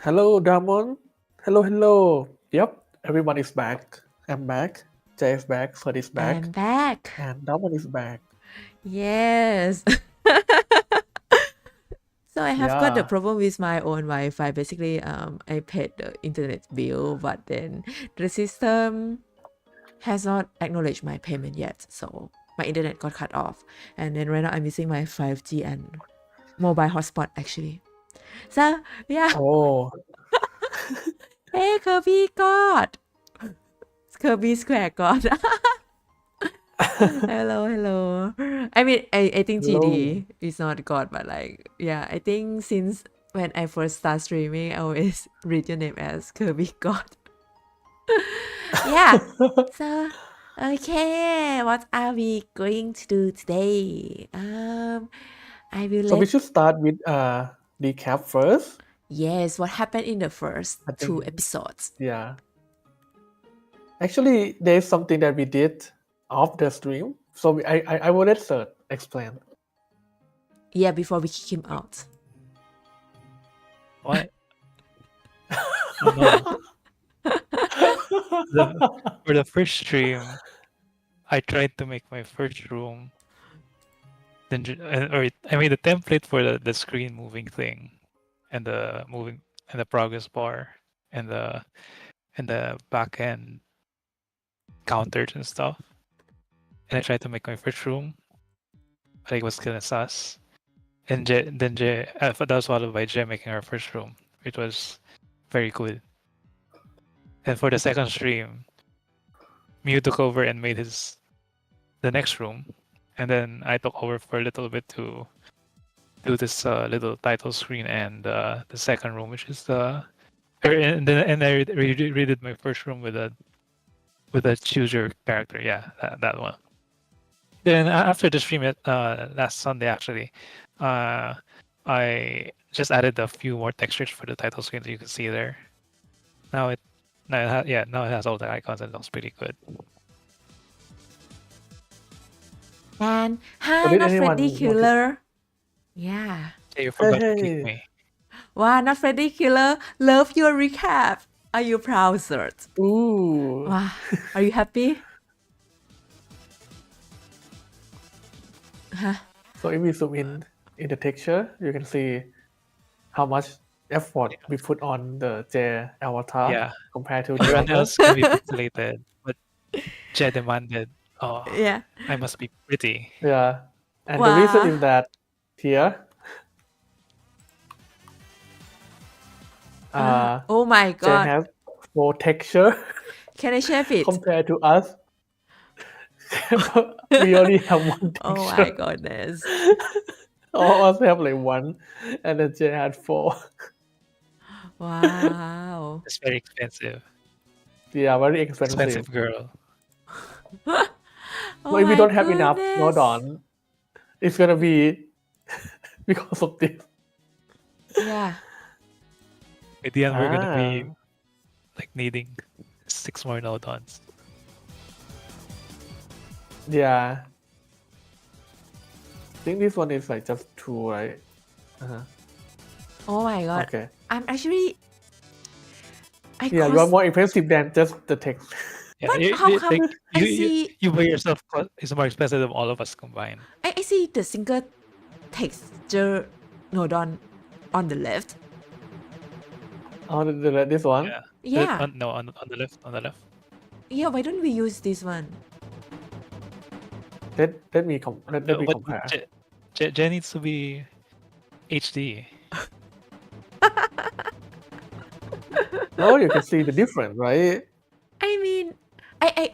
Hello, Damon. Hello, hello. Yep, everyone is back. I'm back. Jay is back. Fred is back. I'm back. And Damon is back. Yes. So I have got the Yeah. problem with my own Wi-Fi. Basically, I paid the internet bill, but then the system has not acknowledged my payment yet. So my internet got cut off. And then right now I'm using my 5G and mobile hotspot actually. So yeah. Oh, Hey Kirby God. Kirby Square God. hello. I mean, I think hello. GD is not God, but like, yeah, I think since when I first start streaming, I always read your name as Kirby God. Yeah. So, okay, what are we going to do today? I will So we let should start with recap first. yes, what happened in the first I think, 2 episodes. yeah. Actually, there's something that we did off the stream. So I will let Sir explain. Yeah, before we kick him out. What? No. For the first stream, I tried to make my first room. Then, I made a template for the screen moving thing, and the progress bar, and the back end counters and stuff. And I tried to make my first room, but it was kind of sus. And that was followed by Jay making our first room. It was very good. And for the second stream, Mew took over and made the next room, and then I took over for a little bit to do this little title screen and the second room, which is and I redid my first room with a choose your character. Yeah, that one. Then after the stream last Sunday, actually, I just added a few more textures for the title screen that you can see there. Now it has all the icons and it looks pretty good. And So hi, did not anyone Freddy notice? Killer. Yeah. Hey, you forgot to Hey. kick me. Wow, not Freddy Killer. Love your recap. Are you proud, Zert? Ooh. Wow. Are you happy? Huh? So if we zoom in the texture, you can see how much effort we put on the J avatar Yeah. compared to the Everyone other. else can be pixelated, but Jay demanded, "Oh, Yeah. I must be pretty." Yeah. And the reason is that here, Oh my Jay god. has more texture Can I share it? compared to us. We only have one texture. Oh my goodness. All of us have like one, and then Jay had 4. Wow. It's very expensive. Yeah, very expensive. Expensive girl. Oh So if we my don't have enough goodness. Nodon, it's gonna be because of this. Yeah. At the end, we're gonna be like needing 6 more nodons. Yeah. I think this one is like just 2, right? Oh my god. Okay. I'm actually. Yeah, you are more expensive than just the text. Yeah, But how come like, I see you by yourself is more expensive than all of us combined. I see the single texture nodon on the left. Oh, this one? Yeah. Yeah. No, on the left. On the left. Yeah, why don't we use this one? Let me compare. Jay needs to be HD. Oh, you can see the difference, right? I mean, I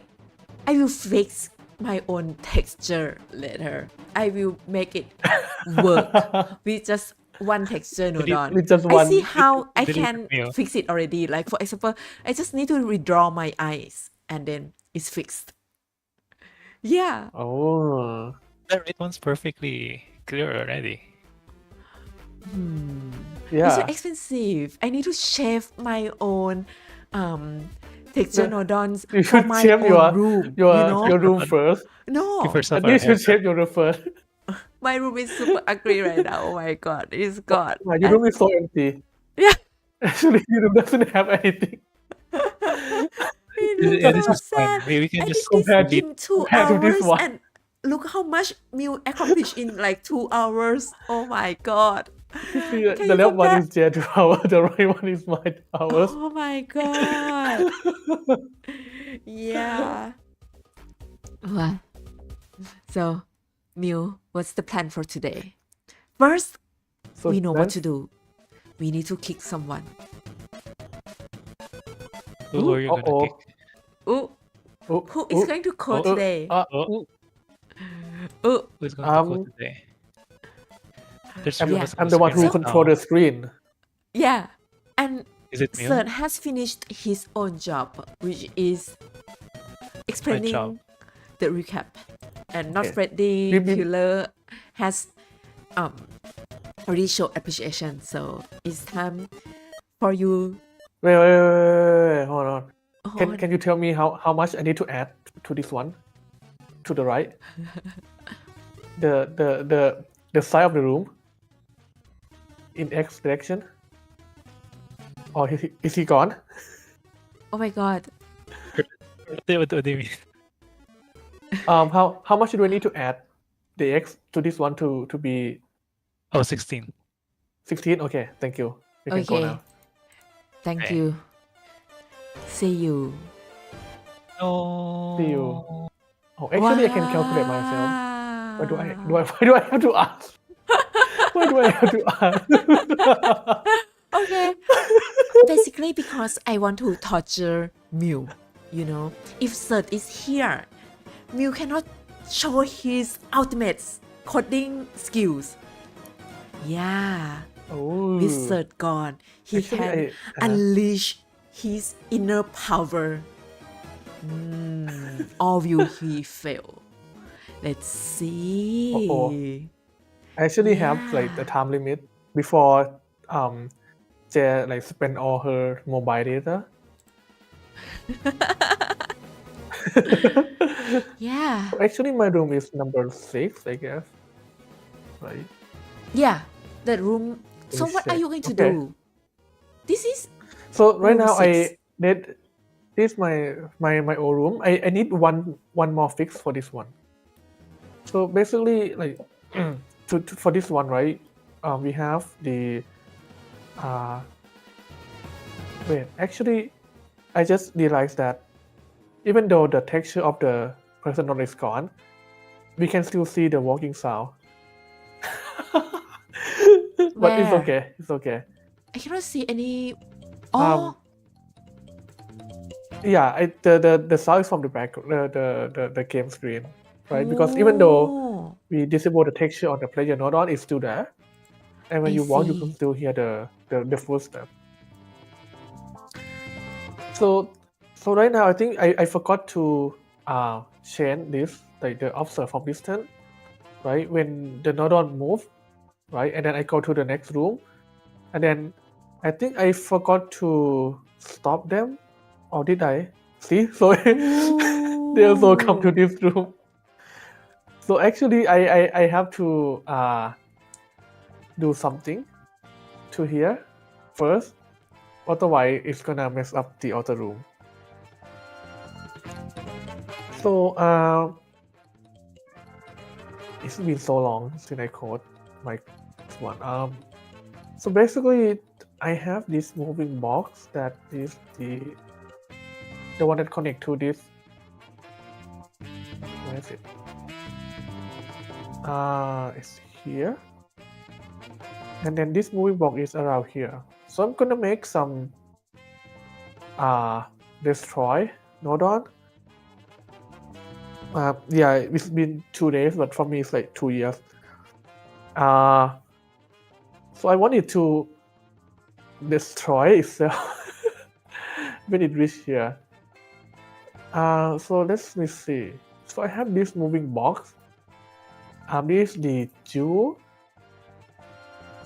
will fix my own texture later. I will make it work with just one texture nodon. With just I one. see how I Delete can Mew. fix it already. Like for example, I just need to redraw my eyes and then it's fixed. Yeah. Oh. The right one's perfectly clear already. Yeah. It's so expensive. I need to shave my own texture nodons You for should my shave own room. your room first. No, Give yourself At a least you haircut. shave your room first. my room is super ugly right now. Oh my god, it's gone. Your room is so empty. Yeah. Actually, it doesn't have anything It looks Yeah, this so is fun. sad. We can I did just this compared delete. in 2 compared to this hours, one. and look how much Mew accomplished in like 2 hours. Oh my god. You see, Can the you left one compare? is J 2 hours, the right one is my 2 hours. Oh my god. Yeah. Well, so Mew, what's the plan for today? First, So we know what let's to do. We need to kick someone. Who are you gonna uh-oh. kick? Ooh, Oh, who is going to code today? Oh. Ooh, Who's going to code today? There's three of Yeah. us on I'm the one who screen right control now. the screen. yeah. And Is it Mew? Cert has finished his own job, which is explaining the recap. And Not Okay. Freddy Beep, beep. Killer has already showed appreciation. So it's time for you. Wait, hold on. Oh, Can you tell me how much I need to add to this one? To the right? The side of the room? In X direction? Or is he gone? oh my god. What do you mean? How much do I need to add the X to this one to be Oh, 16. 16? Okay, thank you. We can go Okay. now. Thank Okay. you. See you. No. See you. Oh, actually, I can calculate myself. Why do I have to ask? Why do I have to ask? Okay. Basically, because I want to torture Mew. You know, if Cert is here, Mew cannot show his ultimate coding skills. Yeah, Oh. with Cert gone, he Actually, can unleash his inner power. All will he fail? Let's see. I actually have like the Yeah. time limit before Jay like spend all her mobile data. Yeah. So actually, my room is number 6, I guess. Right. Yeah. That room. So what are check. you going to Okay. do? This is So right room now 6. I did this my old room. I need one more fix for this one. So basically, like for this one, right? We have the wait. Actually, I just realized that even though the texture of the personal is gone, we can still see the walking sound. But it's Where? okay. It's okay. I cannot see any. Oh, Yeah, the sound is from the back, the game screen, right? Because even though we disable the texture on the player node on, it's still there, and when I you walk, you can see. still hear the footstep. So right now, I think I forgot to change this, like the observe from distance, right? When the node on move, right, and then I go to the next room, and then I think I forgot to stop them, or did I? See, so they also come to this room. So actually, I have to do something to here first, otherwise it's gonna mess up the other room. So it's been so long since I code my one. So basically, I have this moving box that is the one that connect to this. Where is it? It's here, and then this moving box is around here. So I'm gonna make some destroy node on. Yeah, it's been 2 days, but for me it's like 2 years. So I wanted to destroy itself when it reached here. So let me see. So I have this moving box. This is the jewel,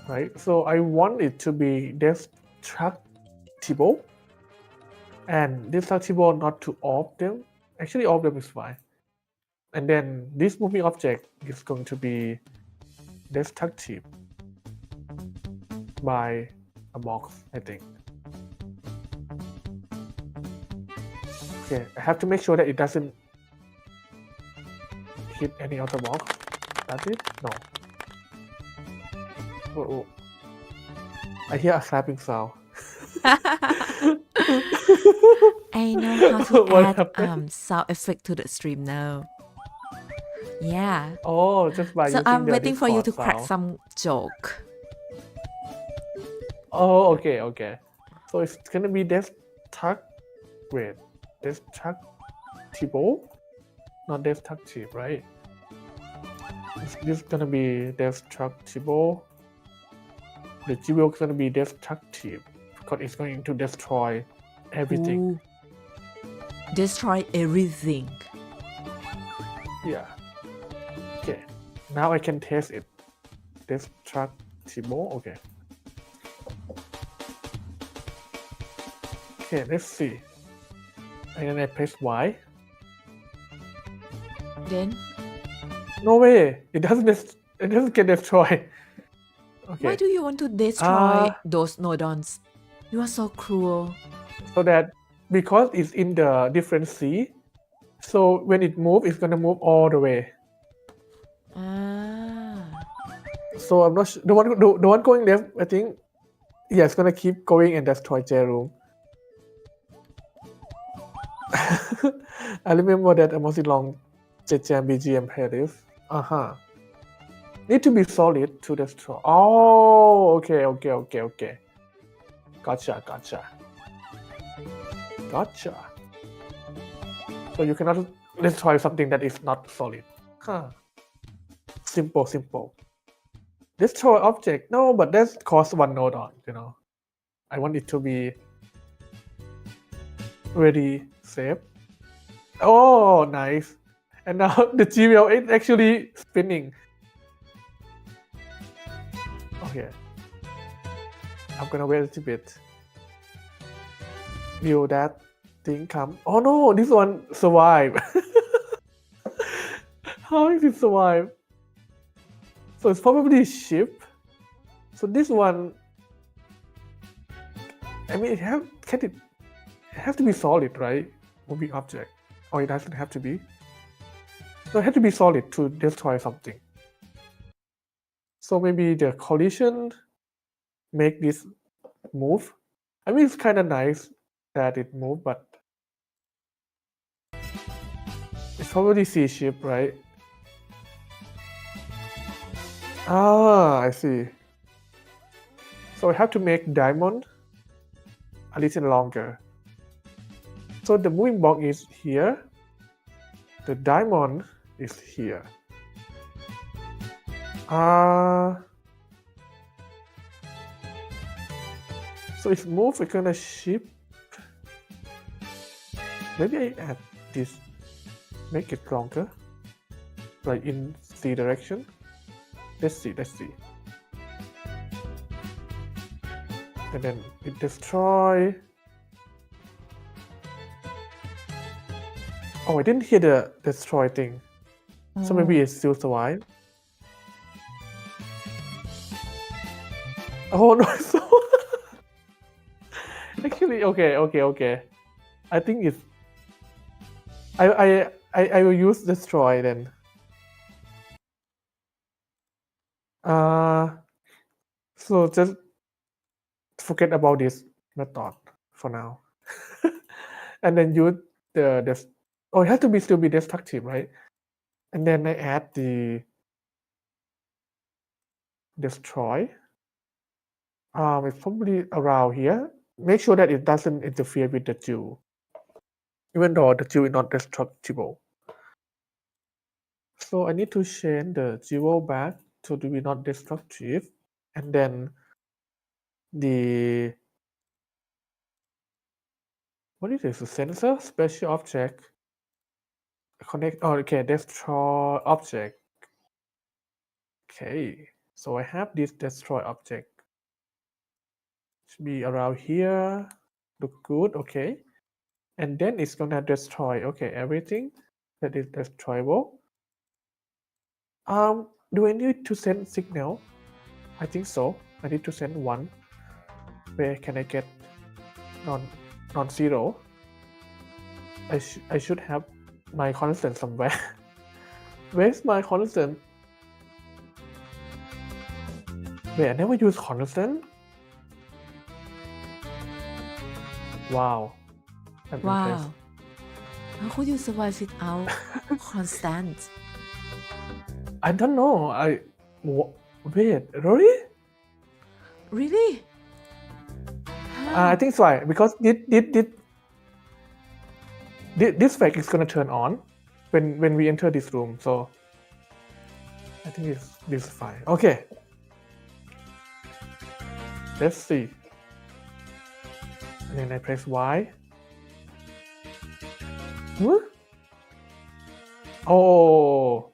right? So I want it to be destructible, and destructible not to all of them. Actually, all of them is fine. And then this moving object is going to be destructive by a box, I think. Okay, I have to make sure that it doesn't hit any other box. That's it? No. Oh. I hear a clapping sound. I know how to What add happened? sound effect to the stream now. Yeah. Oh, just by So using I'm the waiting for you Discord to crack sound. some joke. Oh, okay. So it's gonna be Destructible, not destructive, right? This gonna be destructible. The jewel is gonna be destructive because it's going to destroy everything. Ooh. Destroy everything. Yeah. Okay. Now I can test it. Destructible. Okay. Okay, let's see. And then I press Y. Then No way! It doesn't get destroyed. Okay. why do you want to destroy those nodons? You are so cruel. So that because it's in the different sea, so when it moves, it's gonna move all the way. So I'm not sure. The one going left, I think, yeah, it's gonna keep going and destroy jJae room. I remember that I was long GBG and play this. Need to be solid to destroy. Oh, okay. Gotcha. So you cannot destroy something that is not solid. Simple. Destroy object. No, but that costs one node on, I want it to be very safe. Oh, nice. And now the GBL is actually spinning. Okay. I'm gonna wait a little bit. Will that thing come? Oh no, this one survived. How is it survive? So it's probably ship. So this one, I mean, it has to be solid, right? Moving object, or it doesn't have to be. So it has to be solid to destroy something. So maybe the collision make this move. I mean, it's kind of nice that it moved, but it's probably C ship, right? I see. So I have to make diamond a little longer. So the moving block is here. The diamond is here. So if move, we're gonna ship. Maybe I add this, make it longer, like in C direction. Let's see. And then it destroy. Oh, I didn't hear the destroy thing. So maybe it still survive. Oh no! Actually, okay. I think it's. I will use destroy then. So just forget about this method for now, and then use the. Oh, it has to still be destructive, right? And then I add the destroy. It's probably around here. Make sure that it doesn't interfere with the jewel, even though the jewel is not destructible. So I need to change the jewel back to be not destructive, and then the what is this? A sensor special object connect. Oh, okay, destroy object. Okay, so I have this destroy object. Should be around here. Look good. Okay, and then it's gonna destroy. Okay, everything that is destroyable. Do I need to send signal? I think so. I need to send one. Where can I get non-zero? I should have my constant somewhere. Where's my constant? Wait, I never use constant. Wow. I'm impressed. Wow. How could you survive without constant? I don't know. Wait, really? Really? I think it's right because this flag is gonna turn on when we enter this room. So I think this is fine. Okay. Let's see. And then I press Y. Huh? Oh,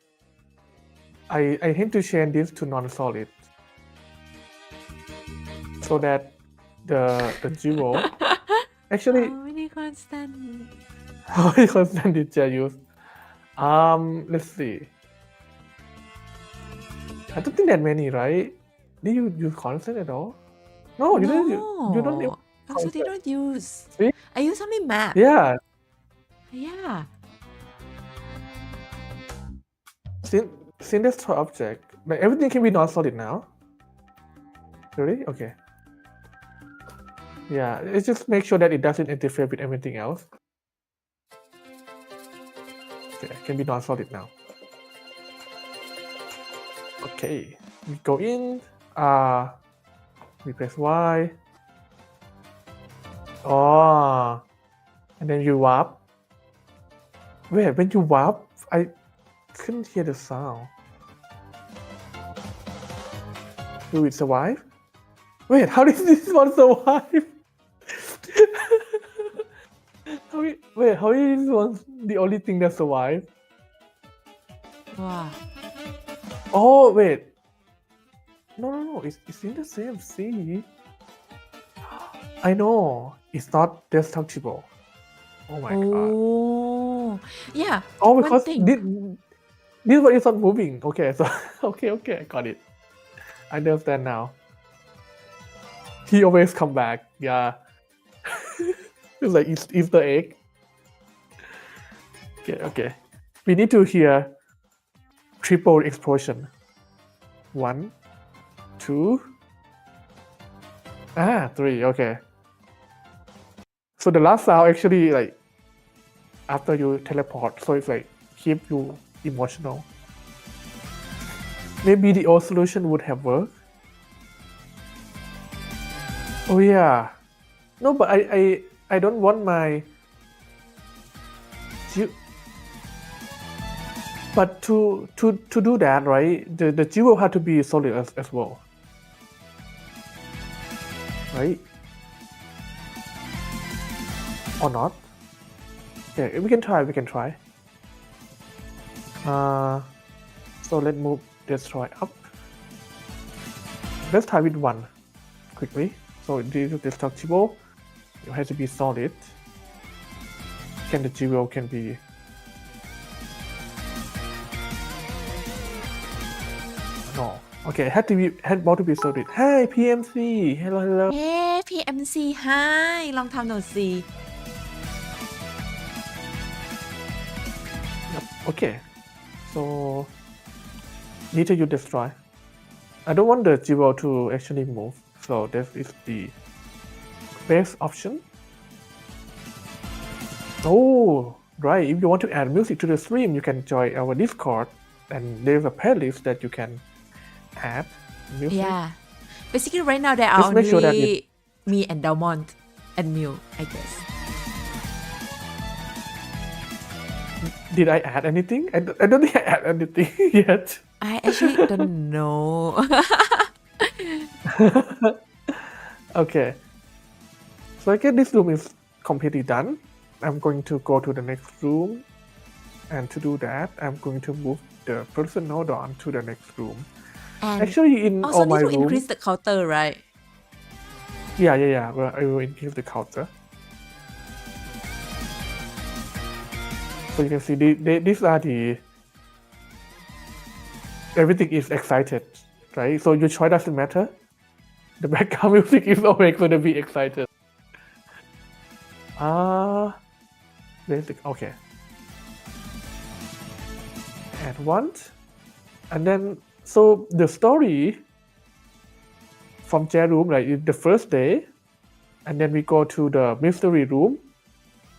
I need to change this to non-solid so that the duo actually How many constant? how many constant did I use? Let's see. I don't think that many, right? Did you use constant at all? No, you didn't. You don't. No. Actually, don't use. See? I use only map. Yeah. Yeah. Since that's for object, like everything can be non-solid now. Really? Okay. Yeah, it's just make sure that it doesn't interfere with everything else. Okay, it can be non-solid now. Okay, we go in. We press Y. Oh, and then you warp. Wait, when you warp, I couldn't hear the sound. Do it survive? Wait, how did this one survive? How is this one the only thing that survived? Wow. Oh, wait. No, it's in the same sea. I know. It's not destructible. Oh my god. Oh. Yeah. Oh, one because thing. this one is not moving. Okay, so okay, I got it. I understand now. He always come back. Yeah. It's like Easter egg. Okay. We need to hear triple explosion. 1, 2, 3. Okay. So the last sound actually like after you teleport, so it's like keep you emotional. Maybe the old solution would have worked. Oh yeah. No, but I don't want my. But to do that, right? The jewel had to be solid as well, right? Or not? Okay, we can try. So let's move destroy up. Let's try with 1 quickly. So this is destructible. It has to be solid. The jewel can be. No. Okay, had more to be solid. Hey PMC, hello. เฮ้ PMC Hi ลองทำหน่อยสิ Yep. Okay, so need to use destroy. I don't want the jewel to actually move, so this is the best option. Oh, right. If you want to add music to the stream, you can join our Discord, and there's a playlist that you can add music. Yeah. Basically, right now there are Just make sure that only me and Delmont and Mew, I guess. Did I add anything? I don't think I add anything yet. I actually don't know. Okay. So I guess this room is completely done. I'm going to go to the next room. And to do that, I'm going to move the personal node to the next room. And Actually, in also all need my to rooms, increase the counter, right? yeah. Well, I will increase the counter. So you can see these are the. Everything is excited, right? So your choice doesn't matter. The background music is always going to be excited. basic. Okay. Add one, and then so the story from jJae room, like is the first day, and then we go to the mystery room,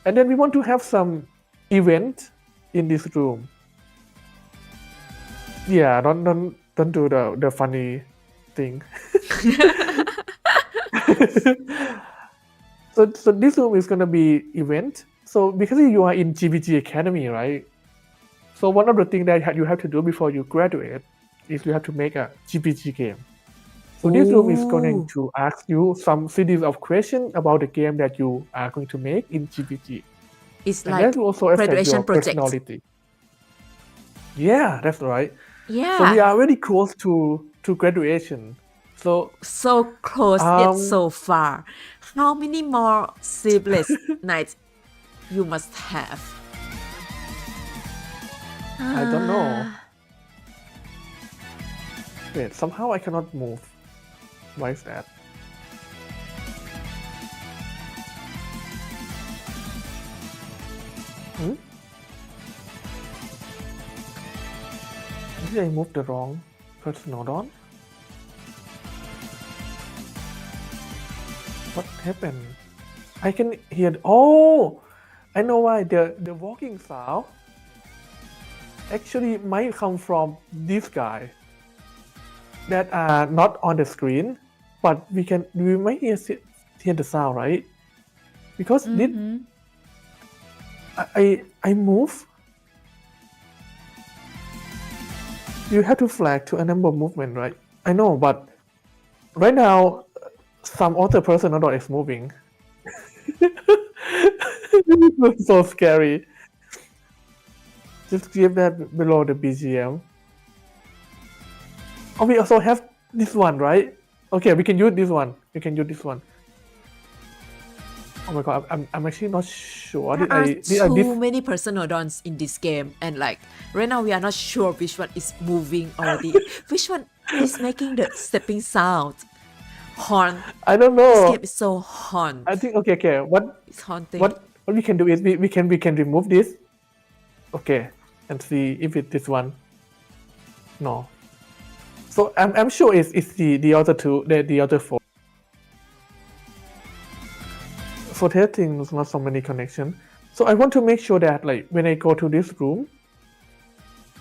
and then we want to have some event in this room. Yeah, don't do the funny thing. So this room is gonna be event. So because you are in GBG Academy, right? So one of the things that you have to do before you graduate is you have to make a GBG game. So this room is going Ooh. to ask you some series of questions about the game that you are going to make in GBG. It's And like that will also affect graduation your project. personality. Yeah, that's right. Yeah. So we are very close to graduation. So So close yet so far. How many more sleepless nights you must have? I don't know. Ah, Wait, somehow I cannot move. Why is that? Did I move the wrong personal on? What happened? I can hear. Oh, I know why. The walking sound actually might come from this guy that are not on the screen, but we might hear the sound, right? Because I move. You have to flag to a number of movement, right? I know, but right now some other person is moving. This looks so scary. Just give that below the BGM. Oh, we also have this one, right? Okay, we can use this one. We can use this one. Oh my god, I'm actually not sure. there are too many personal dons in this game, and like right now we are not sure which one is moving already. Which one is making the stepping sound? Horn. I don't This know. game is so haunt. I think okay. It's haunting. What we can do is we can remove this. Okay, and see if it's this one. No. So I'm sure it's the other two, the other four. For testing, there's not so many connection. So I want to make sure that like when I go to this room.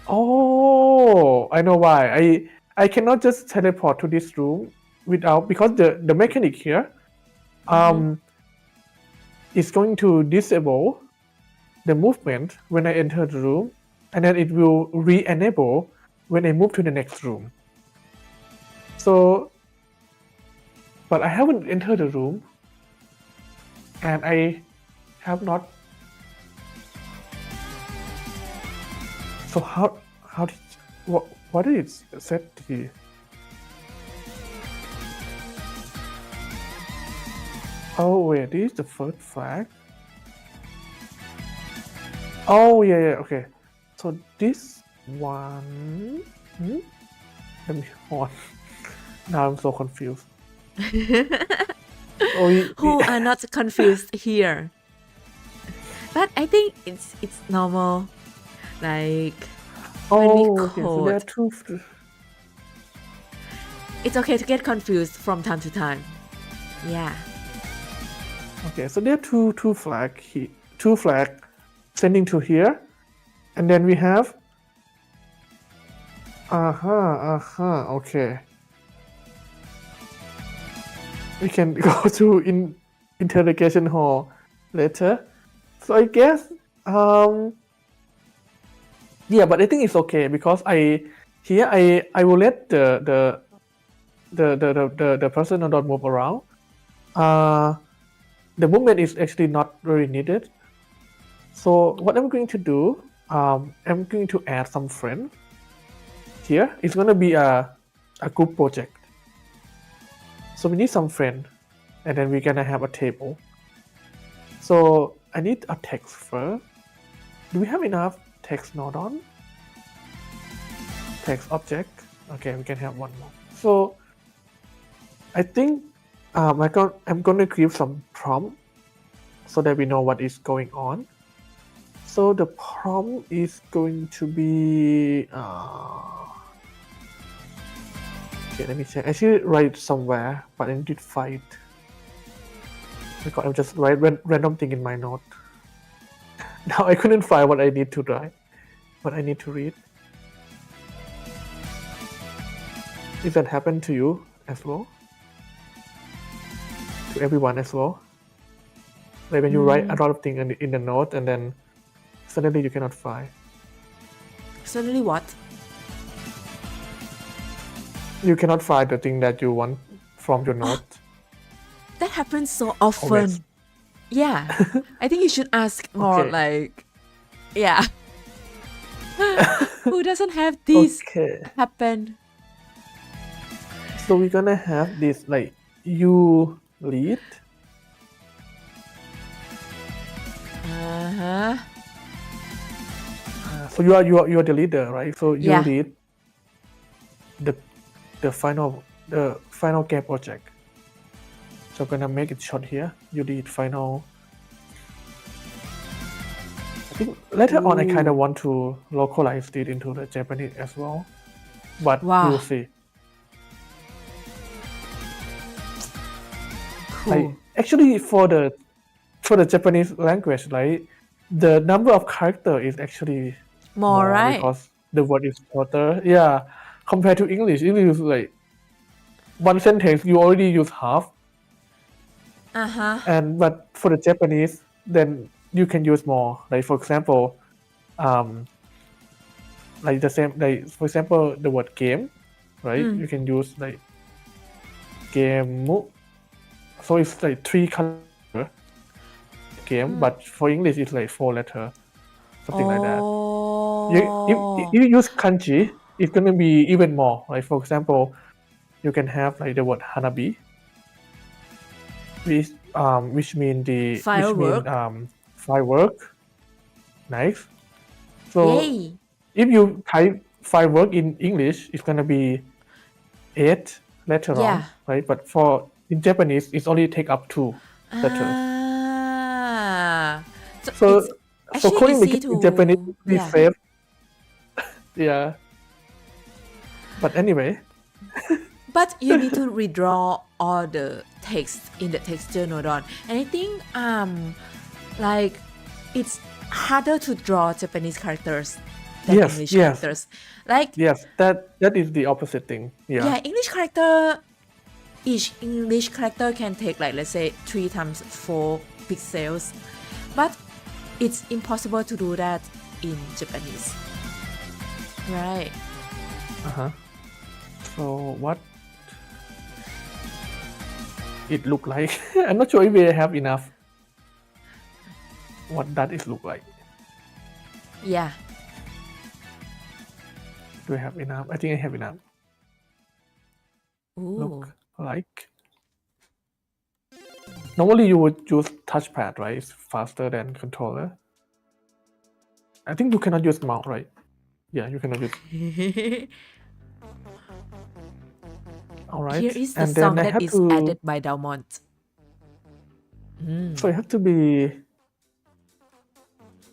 Oh, I know why. I cannot just teleport to this room without, because the mechanic here is going to disable the movement when I enter the room, and then it will re-enable when I move to the next room. So, but I haven't entered the room, and I have not. So how did what did it set here? Oh wait, this is the first flag. Oh yeah, okay. So this one. Let me hold on. Now I'm so confused. Who are not confused here? But I think it's normal. Like when we okay, so there are code, two. it's okay to get confused from time to time. Yeah. Okay, so there are two flag here, two flag sending to here, and then we have. Okay. We can go to interrogation hall later. So I guess yeah, but I think it's okay because I will let the person not move around. The movement is actually not very needed. So what I'm going to do, I'm going to add some friends. Here it's gonna be a group project. So we need some friend, and then we're gonna have a table. So I need a text first. Do we have enough text node on? Text object. Okay, we can have one more. So I think I'm gonna create some prompt so that we know what is going on. So the prompt is going to be okay, let me check. I should write somewhere, but I did find because I'm just write random thing in my note. Now I couldn't find what I need to write, what I need to read. If that happened to you as well, to everyone as well, like when you write a lot of things in the note and then suddenly you cannot find. Suddenly what? You cannot find the thing that you want from your note. That happens so often. Always. Yeah. I think you should ask more Okay. like, yeah. Who doesn't have this Okay. happen? So we're gonna have this like you lead. Uh-huh. So you are the leader, right? So you Yeah. lead the final game project. So I'm gonna make it short here. You lead final. I think later on I kind of want to localize it into the Japanese as well, but Wow. we'll see. Cool. Like actually for the Japanese language, right, the number of character is actually More, right? because the word is shorter. Yeah, compared to English, English is like one sentence you already use half, Uh-huh. but for the Japanese, then you can use more. Like for example, like the same, like for example, the word game, right? You can use like game. So it's like 3 character game, but for English it's like 4 letter, something like that. If you use kanji, it's gonna be even more. Like for example, you can have like the word hanabi, which mean Firework. firework. Nice. So Yay. if you type firework in English, it's gonna be 8 letter on, Yeah. right? But in Japanese, it's only take up 2 letters. Ah. So So it's actually calling the easy game in Japanese is pretty yeah. safe. Yeah. But anyway, But you need to redraw all the text in the texture nodon. And I think like it's harder to draw Japanese characters than Yes, English yes. characters. Like yes, that is the opposite thing. Yeah. yeah, English character, each English character can take like let's say 3 times 4 pixels. But it's impossible to do that in Japanese. Right. Uh-huh. So what it look like? I'm not sure if we have enough. What that is look like? Yeah. Do I have enough? I think I have enough. Ooh. Look like. Normally you would use touchpad, right? It's faster than controller. I think you cannot use mouse, right? Yeah, you cannot use. All right. Here is the and song then I that have is to. added by Dalmont. So it has to be,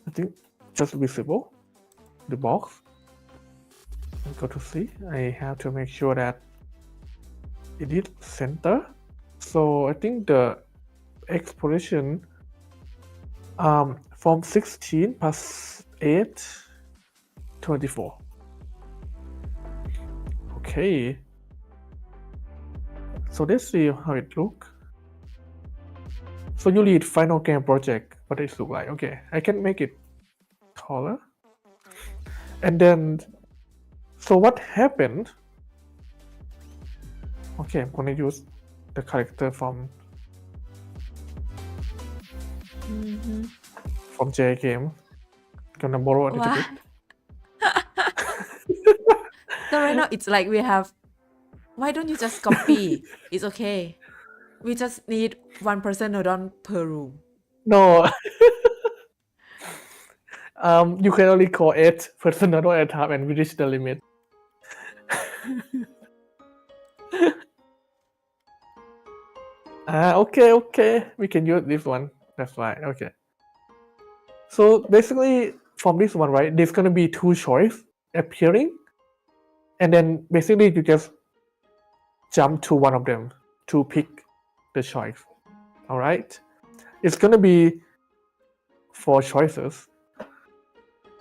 I think, just visible, the box. And go to see. I have to make sure that it is center. So I think the X position from 16 plus 8, 24. Okay. So let's see how it looks. So you lead final game project, what it look like. Okay, I can make it taller. And then, so what happened? Okay, I'm gonna use the character from jJae game. Gonna borrow a little bit. So right now it's like we have. Why don't you just copy? It's okay. We just need 1 person nodon per room. No. You can only call 8 person at a time and we reach the limit. Okay. We can use this one. That's right. Okay. So basically, from this one, right, there's gonna be two choices appearing, and then basically you just jump to one of them to pick the choice. All right, it's gonna be 4 choices.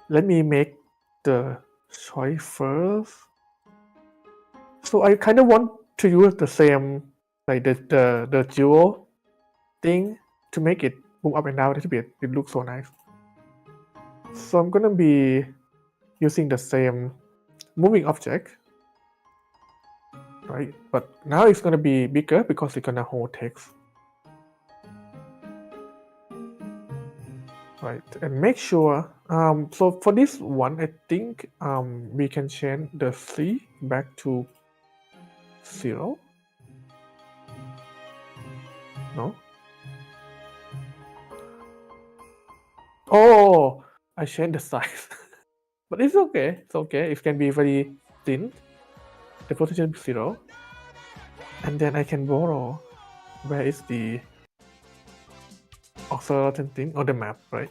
Let me make the choice first. So I kind of want to use the same, like the duo thing to make it move up and down a little bit. It looks so nice. So I'm gonna be using the same moving object, right? But now it's gonna be bigger because it's gonna hold text. Right, and make sure, so for this one, I think we can change the C back to 0. No? Oh, I changed the size. But it's okay, it's okay. It can be very thin. The position is 0. And then I can borrow where is the certain thing or the map, right?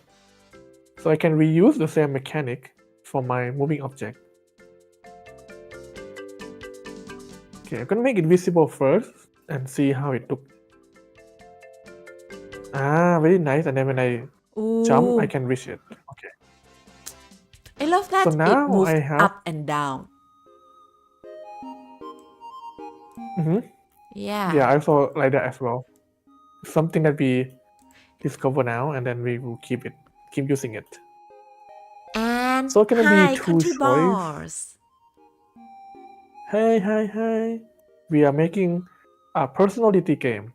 So I can reuse the same mechanic for my moving object. Okay, I'm gonna make it visible first and see how it looks. Ah, very nice. And then when I jump, I Ooh, can reach it. Okay. I love that So it now moves I have. up and down. Yeah, Yeah. I also like that as well. Something that we discover now, and then we will keep using it. And So it's gonna be hi, 2 country choice. bars. Hey. We are making a personality game.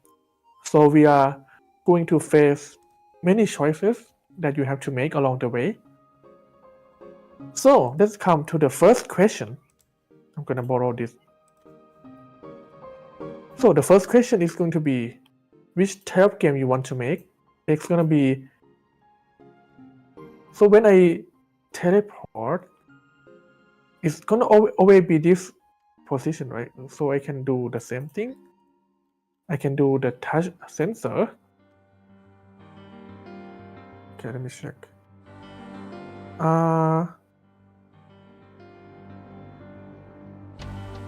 So we are going to face many choices that you have to make along the way. So let's come to the first question. I'm gonna borrow this. So the first question is going to be, which type of game you want to make? It's gonna be, so when I teleport, it's gonna always be this position, right? So I can do the same thing. I can do the touch sensor. Okay, let me check.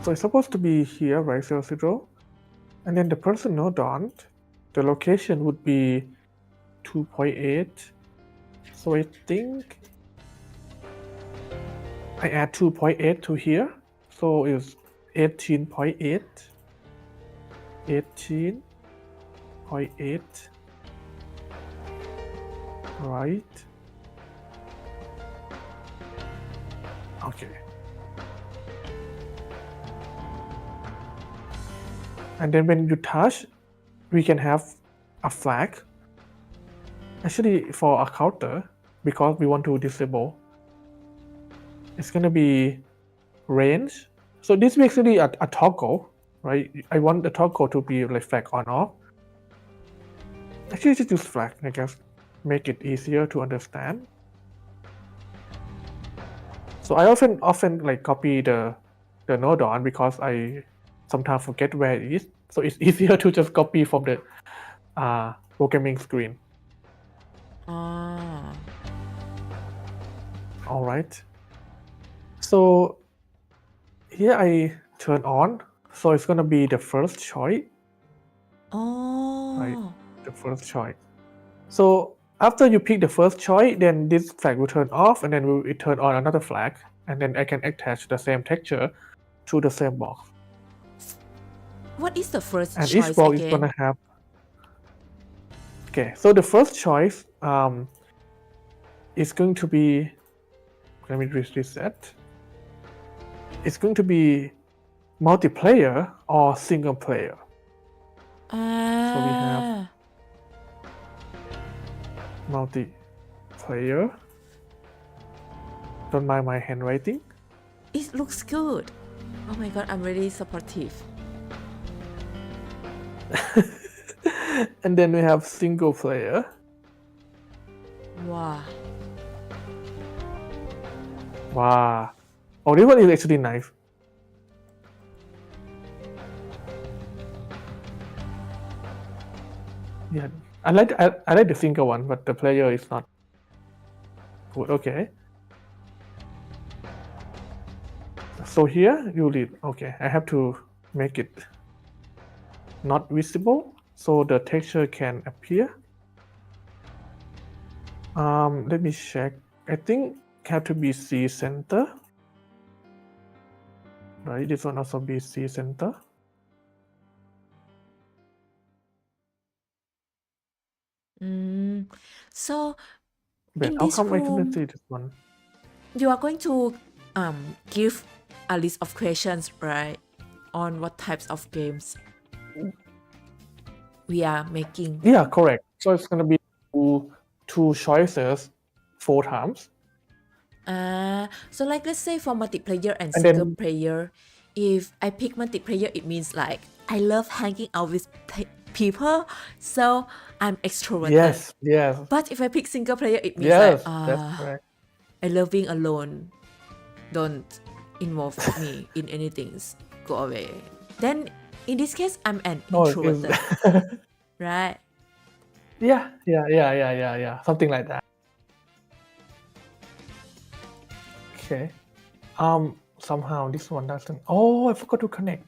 So it's supposed to be here, right? 0. And then the person no don't. The location would be 2.8. So I think I add 2.8 to here. So it's 18.8. 18.8. Right. Okay. And then when you touch, we can have a flag. Actually, for a counter, because we want to disable, it's gonna be range. So this is basically a toggle, right? I want the toggle to be like flag on off. Actually, just use flag, I guess, make it easier to understand. So I often like copy the node on because I sometimes forget where it is. So it's easier to just copy from the programming screen. Ah. All right. So here I turn on. So it's gonna be the first choice. Oh. Right. The first choice. So after you pick the first choice, then this flag will turn off, and then we will turn on another flag, and then I can attach the same texture to the same box. What is the first And choice each box again? is gonna have. Okay, so the first choice is going to be. Let me reset. It's going to be multiplayer or single player. So we have multiplayer. Don't mind my handwriting. It looks good. Oh my god, I'm really supportive. And then we have single player. Wow. Wow. Oh, this one is actually nice. Yeah, I like the single one, but the player is not. Good. Okay. So here you read. Okay, I have to make it not visible so the texture can appear. Let me check. I think have to be C center. Right, this one also be C center. So Wait, in how this come I cannot room, see this one? you are going to give a list of questions, right? On what types of games we are making. Yeah, correct. So it's gonna be two choices 4 times. So like let's say for multiplayer and And single then player, if I pick multiplayer, it means like I love hanging out with people, so I'm extroverted. yes, But if I pick single player, it means like that's correct. I love being alone. Don't involve me in anything. Go away. Then in this case, I'm an Oh, it's introverted, right? yeah. Something like that. Okay. Somehow this one doesn't. Oh, I forgot to connect.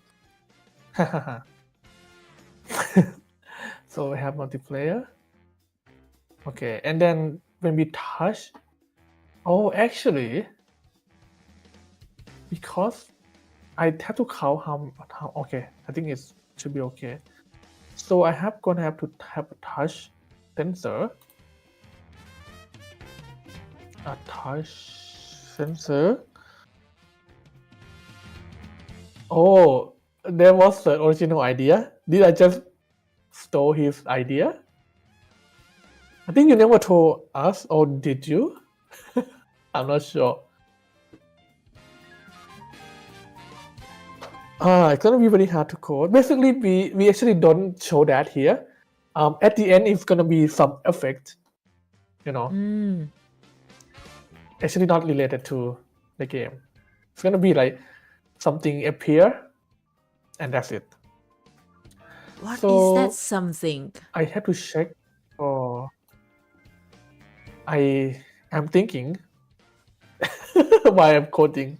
So we have multiplayer. Okay, and then when we touch, oh, actually, because I have to count how. Okay, I think it should be okay. So I have gonna have to have a touch sensor. A touch sensor. Oh, there was the original idea. Did I just stole his idea? I think you never told us, or did you? I'm not sure. It's gonna be very hard to code. Basically, we actually don't show that here. At the end, it's gonna be some effect, you know, actually not related to the game. It's gonna be like something appear, and that's it. What is So that something? I have to check. Oh, I am thinking while I'm coding.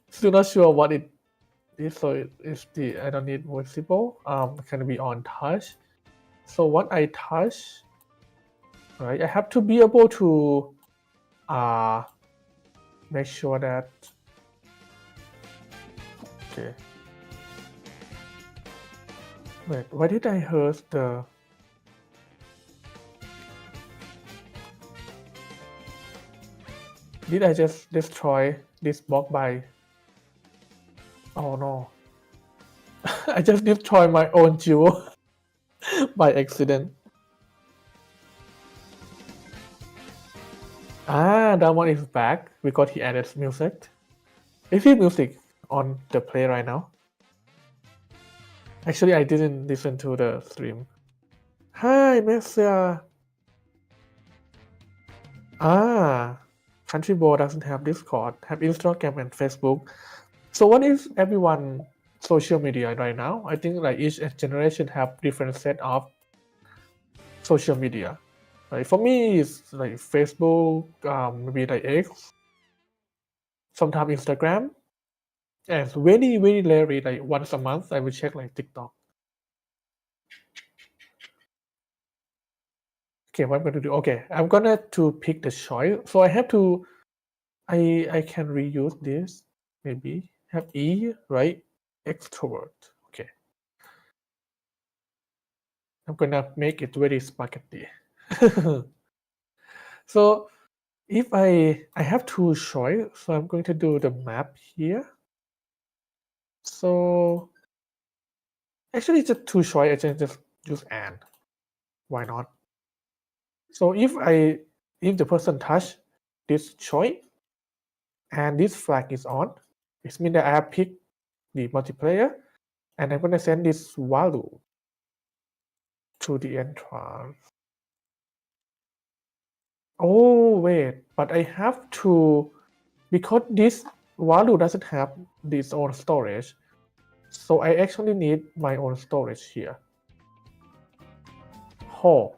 Still not sure what it is. So it's the I don't need visible. It's gonna be on touch. So what I touch, right? I have to be able to make sure that okay. Wait, why did I hurt the? Did I just destroy this block by? Oh no! I just destroyed my own jewel by accident. That one is back because he added music. Is it music on the play right now? Actually, I didn't listen to the stream. Hi, Messia. Country Boy doesn't have Discord, have Instagram and Facebook. So what is everyone social media right now? I think like each generation have different set of social media. Like for me, it's like Facebook, maybe like X, sometimes Instagram, and very rarely, like once a month, I will check like TikTok. Okay, what I'm gonna do? Okay, I'm gonna to pick the choice. So I have to, I can reuse this. Maybe have E, right? Extrovert. Okay, I'm gonna make it very spaghetti. So if I have two choice, so I'm going to do the map here. So actually, it's just two choice. I can just use and. Why not? So if the person touch this choice and this flag is on, it means that I have picked the multiplayer, and I'm gonna send this value to the entrance. Oh wait, but I have to, because this value doesn't have its own storage, so I actually need my own storage here. Oh,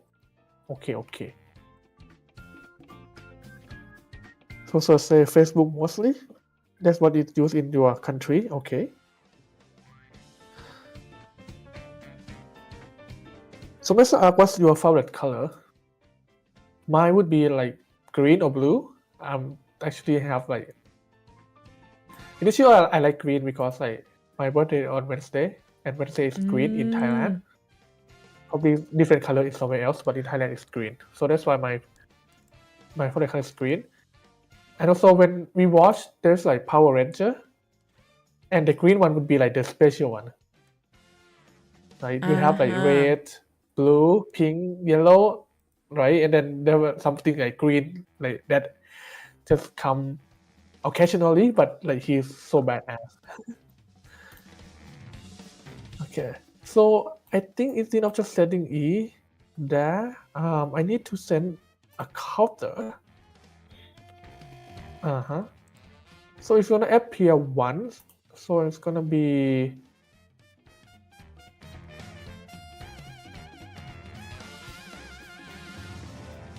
okay. So say Facebook mostly. That's what it's used in your country. Okay. So let's ask what's your favorite color? Mine would be like green or blue. Actually have like initially I like green because like my birthday on Wednesday and Wednesday is green in Thailand. Probably different color in somewhere else, but in Thailand it's green. So that's why my favorite color is green. And also when we watch, there's like Power Ranger, and the green one would be like the special one. Right? We have like red, blue, pink, yellow, right? And then there was something like green, like that just come occasionally, but like he's so badass. Okay, so I think instead of just setting E there, I need to send a counter. So it's gonna appear once, so it's gonna be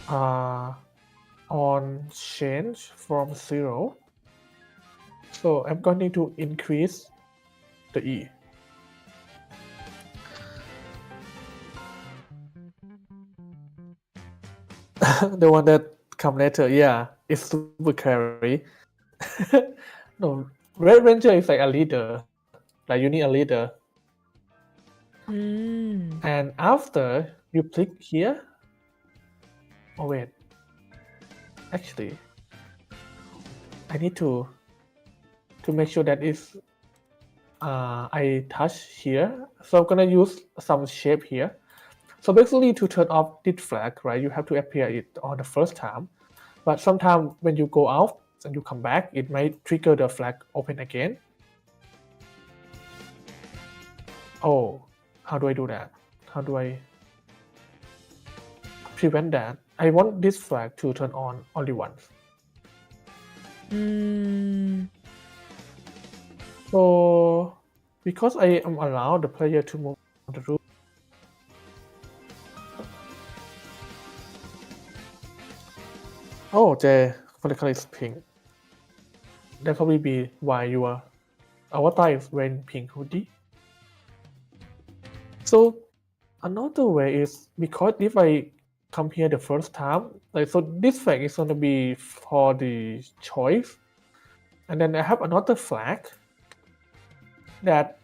on change from 0. So I'm going to increase the E. The one that come later, yeah, it's super carry. No, Red Ranger is like a leader. Like you need a leader. And after you click here, oh wait, actually, I need to make sure that is I touch here. So I'm gonna use some shape here. So basically to turn off this flag, right, you have to appear it on the first time. But sometimes when you go out and you come back, it might trigger the flag open again. Oh, how do I do that? How do I prevent that? I want this flag to turn on only once. So because I am allowed the player to move on the room. Oh, the color is pink. That probably be why your avatar is wearing pink hoodie. So another way is because if I come here the first time, like so this flag is gonna be for the choice, and then I have another flag that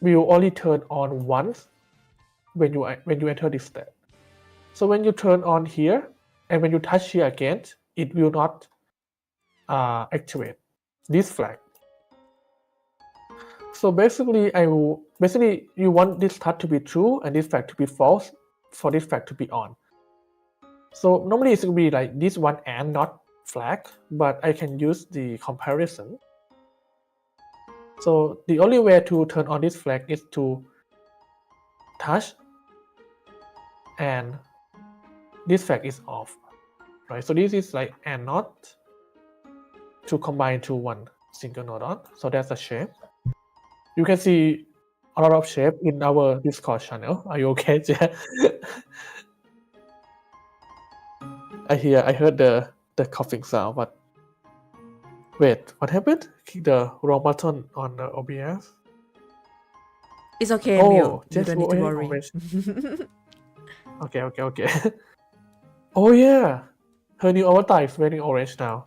will only turn on once when you enter this step. So when you turn on here and when you touch here again, it will not activate this flag. So basically, you want this touch to be true and this flag to be false for this flag to be on. So normally it's going to be like this one and not flag, but I can use the comparison. So the only way to turn on this flag is to touch and this flag is off, right? So this is like and not to combine to one single node on. So that's the shape. You can see a lot of shape in our Discord channel. Are you okay, Jay? I heard the coughing sound, but wait, what happened? Click the wrong button on the OBS. It's okay, Oh, Mew. You just don't need to worry. orange. Okay. Oh yeah, her new avatar is wearing orange now.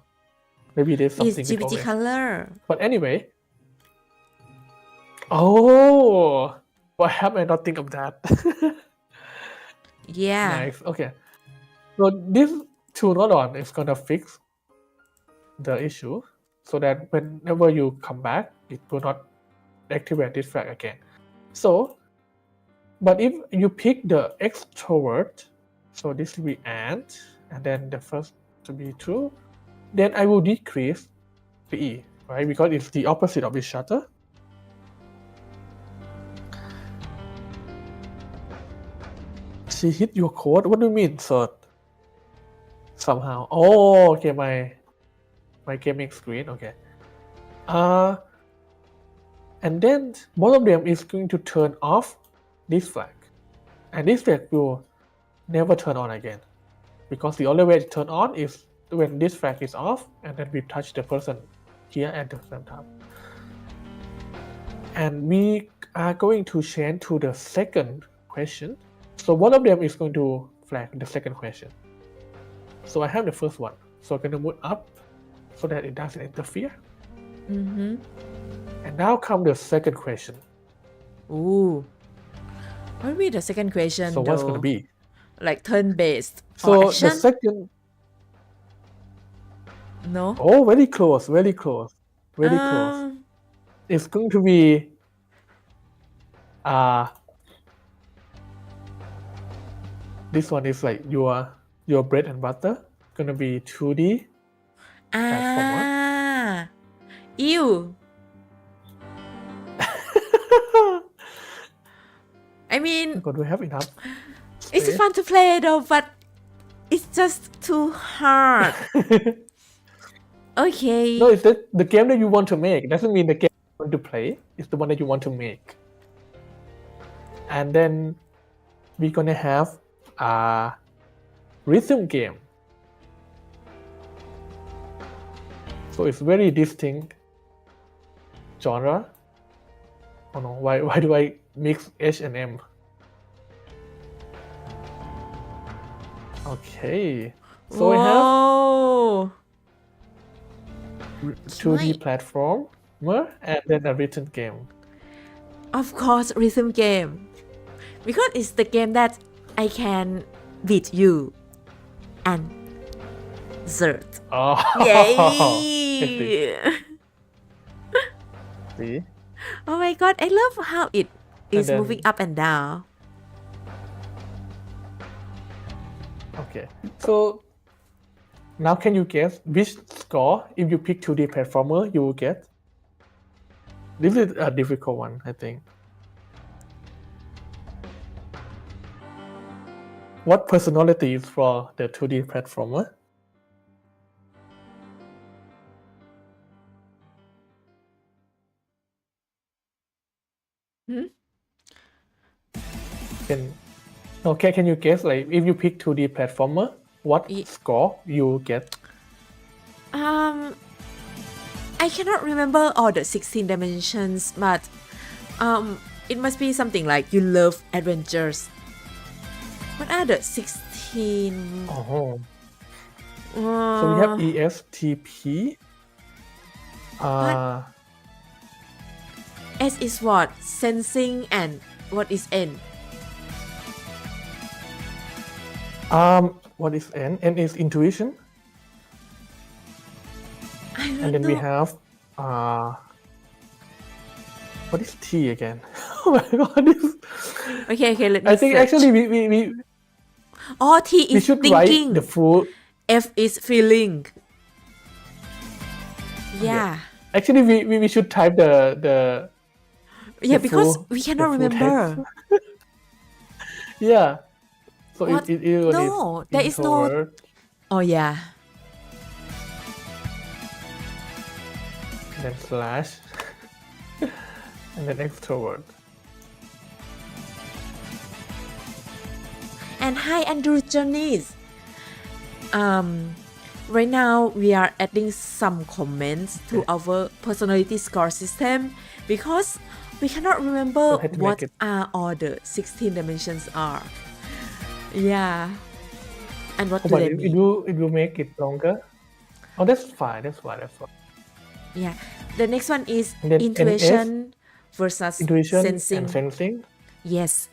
Maybe there's something It's with GBG orange. color. But anyway. Oh, why have I not think of that? Yeah. Nice. Okay. So this two node on is gonna fix the issue so that whenever you come back, it will not activate this flag again. So, but if you pick the extrovert, so this will be and then the first to be true, then I will decrease the E, right? Because it's the opposite of each other. She hit your code? What do you mean, sir? Somehow. Oh, okay, my gaming screen, okay. And then both of them is going to turn off this flag. And this flag will never turn on again. Because the only way to turn on is when this flag is off, and then we touch the person here at the same time. And we are going to change to the second question. So one of them is going to flag the second question. So I have the first one. So I'm going to move up so that it doesn't interfere. Mm-hmm. And now come the second question. Ooh. What will be the second question So though? what's going to be? Like turn-based So or the action? second, No? oh, very close, very close, very close. Um, It's going to be this one is like your bread and butter. Gonna be 2D platformer. Ah. Ew. I mean, God, we have enough. it's space. fun to play though, but it's just too hard. Okay. No, it's the game that you want to make. It doesn't mean the game you want to play. It's the one that you want to make. And then we're gonna have a rhythm game. So it's very distinct genre. Oh no, why do I mix H and M? Okay. So we have Whoa. 2D platformer and then a written game. Of course, rhythm game. Because it's the game that I can beat you and Zert. Oh, Yay! see? Oh my god, I love how it is then- moving up and down. Okay. So now can you guess which score if you pick 2D platformer you will get? This is a difficult one, I think. What personality is for the 2D platformer? Hmm? Can you guess like if you pick 2D platformer, what Ye- score you get? I cannot remember all the 16 dimensions, but it must be something like you love adventures. What are the 16? Oh. So we have Uh, ESTP. S is what? Sensing, and what is N? What is N? N is intuition. I don't And then know. we have what is T again? Oh my god, this Okay, let me I think search. actually we Oh, T we is should thinking. write the full F is feeling. Yeah. actually we should type the Yeah, the because full- we cannot the full remember. text. Yeah. So What? it No, there is no. introvert, Oh, yeah. then slash and then extrovert. And hi, androgynous. Right now we are adding some comments to our personality score system because we cannot remember So had to make what it- are all the 16 dimensions are. Yeah. And what Oh, do but they it mean? will make it longer. Oh, that's fine. Yeah. The next one is And then intuition versus Intuition sensing. and sensing. Yes.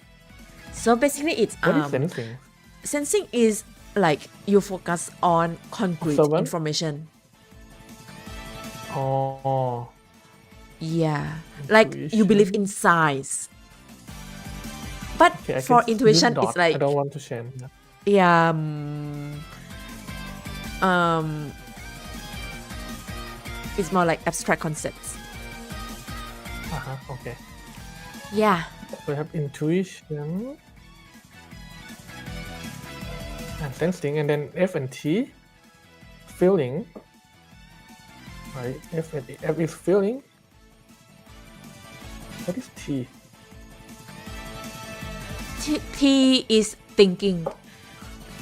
So basically it's What is sensing? sensing is like you focus on concrete Observant? information. Oh, Yeah. Like you believe in science. But okay. I for can use intuition dot. it's like I don't want to change. yeah it's more like abstract concepts. Okay. Yeah. We have intuition and sensing, and then F and T, feeling. Right. F is feeling. What is T? T is thinking.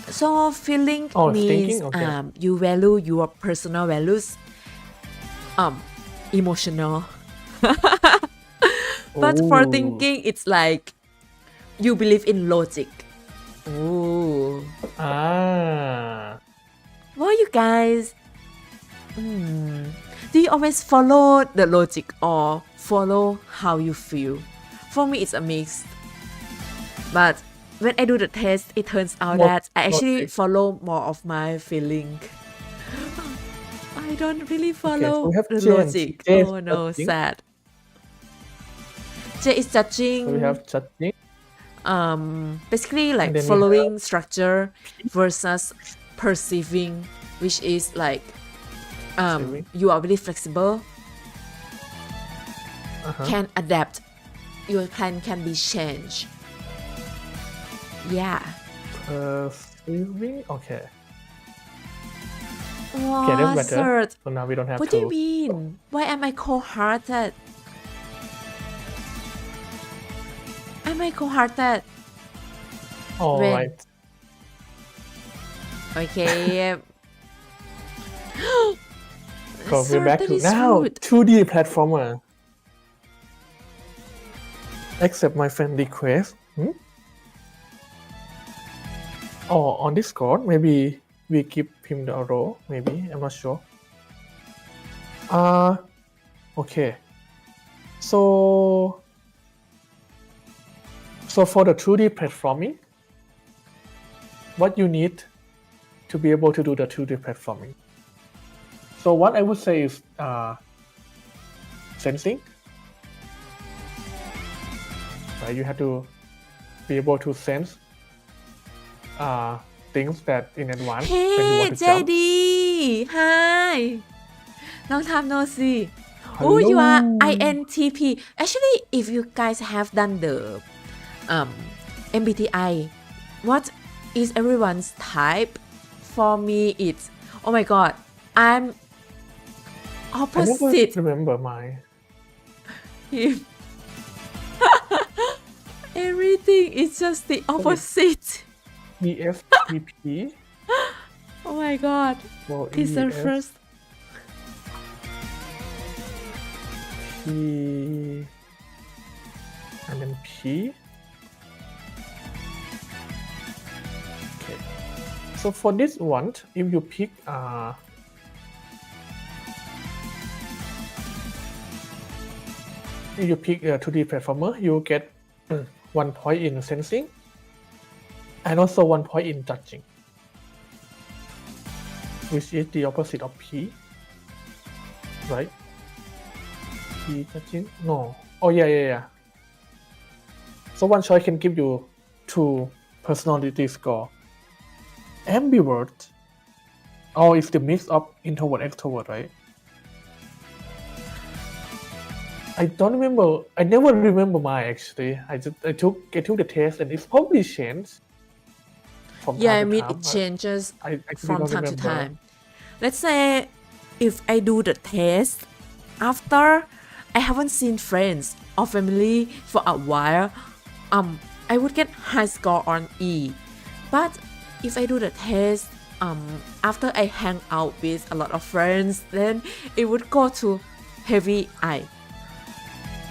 So feeling Oh, means thinking. Okay. you value your personal values, emotional. But for Ooh. thinking, it's like you believe in logic. Ooh. Ah. Well, you guys, do you always follow the logic or follow how you feel? For me, it's a mix. But when I do the test, it turns out More that I actually logic. follow more of my feeling. I don't really Okay. So follow we have the Jane. logic. Jane is Oh no, judging. sad. Jay is So we judging, have judging, basically and like then we have following structure versus perceiving, which is like saving. you are really flexible, can adapt, your plan can be changed. Yeah. Saving. Okay. What, Okay, that's better. Zert? So now we don't have What do you to. mean? Why am I cold-hearted? Am I cold-hearted? All When? right. Okay. So we're back Zert, that to is now rude. 2D platformer. Accept my friend request. Or on Discord, maybe we give him the role. Maybe I'm not sure. Okay. So for the 2D platforming, what you need to be able to do the 2D platforming. So what I would say is sensing. Right, you have to be able to sense things that in advance when you Hey, want to jump. JD! Hi! Long time no see. Oh, Hello. you are INTP. Actually, if you guys have done the MBTI, what is everyone's type? For me, it's, oh my god, I'm I never opposite remember mine. him. Everything is just the opposite. ESTP. Oh my god. For It's the first. P and then P. Okay. So for this one, if you pick a 2D platformer, you get 1 point in sensing and also 1 point in judging, which is the opposite of P, right? P judging? No. Oh yeah. So one choice can give you 2 personality score. Ambivert. Oh, it's the mix of introvert extrovert, right? I don't remember. I never remember mine actually. I took the test and it's probably changed from Yeah, I time to mean time. it changes I actually from don't time to remember. time. Let's say if I do the test after I haven't seen friends or family for a while, I would get high score on E. But if I do the test after I hang out with a lot of friends, then it would go to heavy I.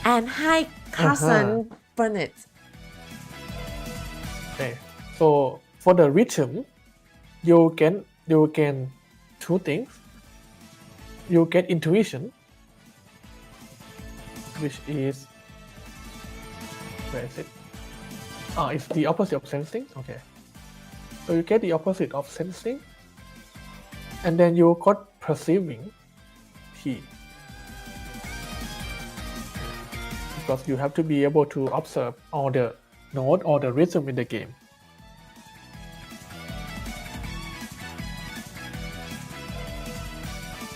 And hi, cousin Bernard. Okay. So for the rhythm, you gain 2 things. You get intuition, which is, where is it? Oh, it's the opposite of sensing. Okay. So you get the opposite of sensing, and then you got perceiving, T. Because you have to be able to observe all the note or the rhythm in the game.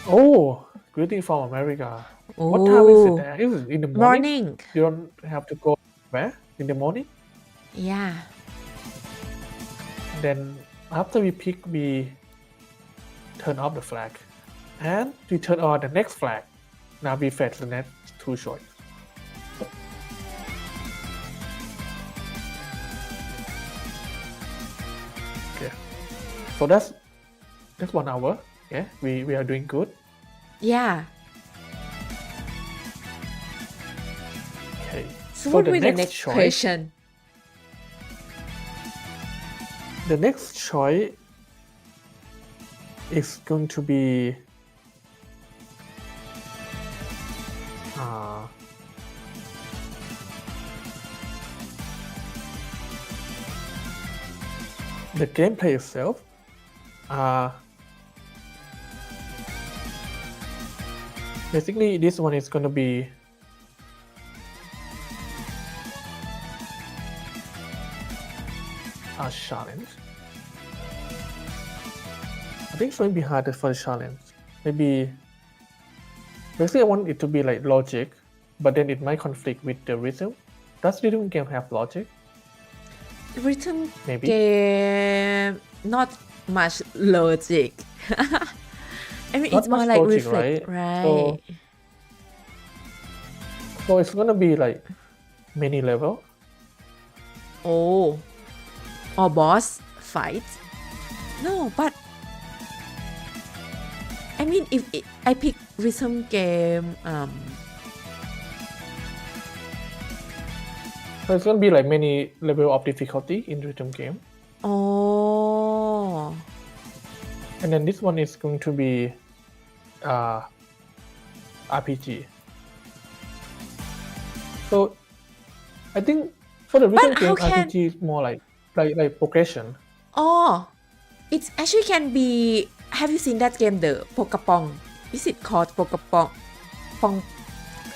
Oh, greeting from America. What time is it there? Is it in the morning? Morning. You don't have to go where? In the morning? Yeah. Then after we pick, we turn off the flag. And we turn on the next flag. Now we fetch the next 2 choice. Okay. So that's 1 hour. Yeah, we are doing good. Yeah. Okay. So what the will be the next choice, question? The next choice is going to be the gameplay itself. Basically, this one is going to be a challenge. I think it's going to be harder for the challenge. Maybe basically I want it to be like logic, but then it might conflict with the rhythm. Does rhythm game have logic? Rhythm Maybe. game, not much logic. I mean, Not it's more much like logic, reflect, right? So it's gonna be like many level. Oh, or boss fight? No, but I mean, if I pick rhythm game, So it's gonna be like many level of difficulty in rhythm game. oh, And then this one is going to be RPG. So I think for the rhythm But game, how can- RPG is more like progression. oh, it actually can be. Have you seen that game, the Pokapong? Is it called Pokapong?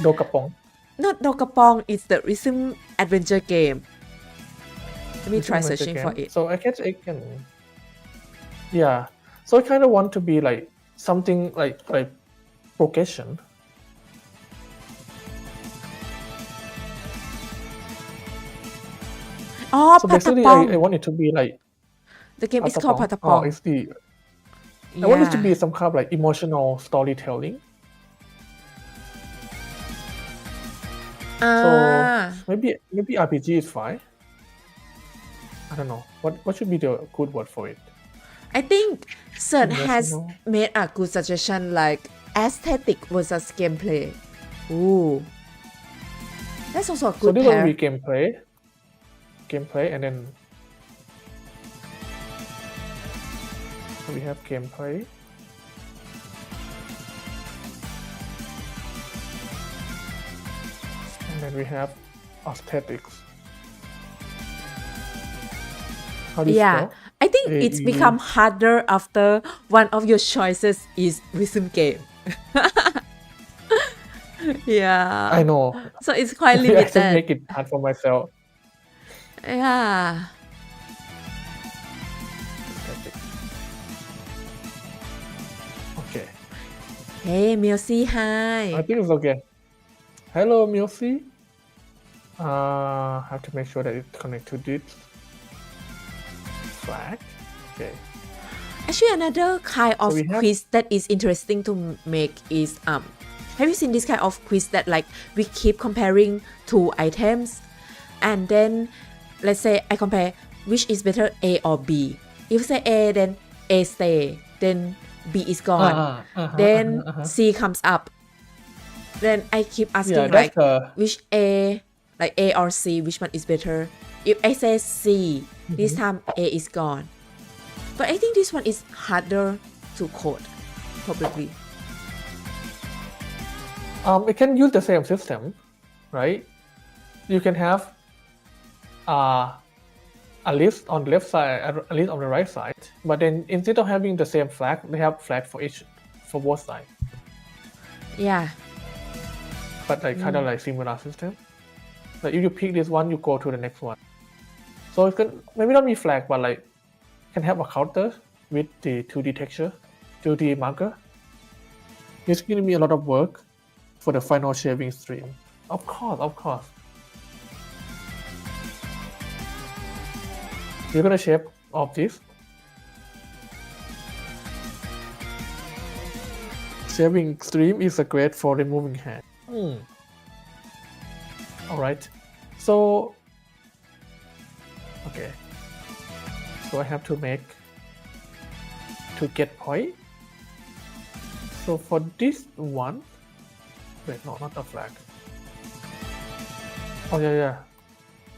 Dokapong. Not Dokapong, it's the rhythm adventure game. Let me try Rhythm searching adventure for game. it. So I guess it can. Yeah. So I kind of want to be like something like progression. Oh, So basically, Patapong. I want it to be like The game is called Patapong. Patapong. Oh, it's the. I want it to be some kind of like emotional storytelling. So maybe RPG is fine. I don't know what should be the good word for it. I think Cert has Emotional. made a good suggestion like aesthetic versus gameplay. Ooh, that's also a So good this one pair. will be gameplay, and then we have gameplay. And then we have aesthetics. How do you Yeah, spell? I think it's AE. become harder after one of your choices is rhythm game. Yeah. I know. So it's quite I just limited. make it hard for myself. Yeah. Aesthetics. Okay. Hey, Milsy, I hi. think it's okay. Hello, Milsy. Have to make sure that it's connected to this flag. Okay. Actually, another kind of we have- quiz that is interesting to make is have you seen this kind of quiz that like we keep comparing two items and then let's say I compare which is better, A or B. If you say A, then A stay, then B is gone, then C comes up. Then I keep asking Yeah, like that's which A, like A or C, which one is better? If I say C, this time A is gone. But I think this one is harder to code, probably. it can use the same system, right? You can have a list on the left side, a list on the right side, but then instead of having the same flag, they have flag for both sides. Yeah. But like kind of like similar system. Like if you pick this one, you go to the next one. So it can maybe not be flag, but like can have a counter with the 2D texture, 2D marker. It's going to be a lot of work for the final shaping stream. Of course. You're gonna shape of this. Shaping stream is a great for removing hand. Alright. So okay. So I have to make to get point. So for this one, wait, no, not the flag. Oh yeah.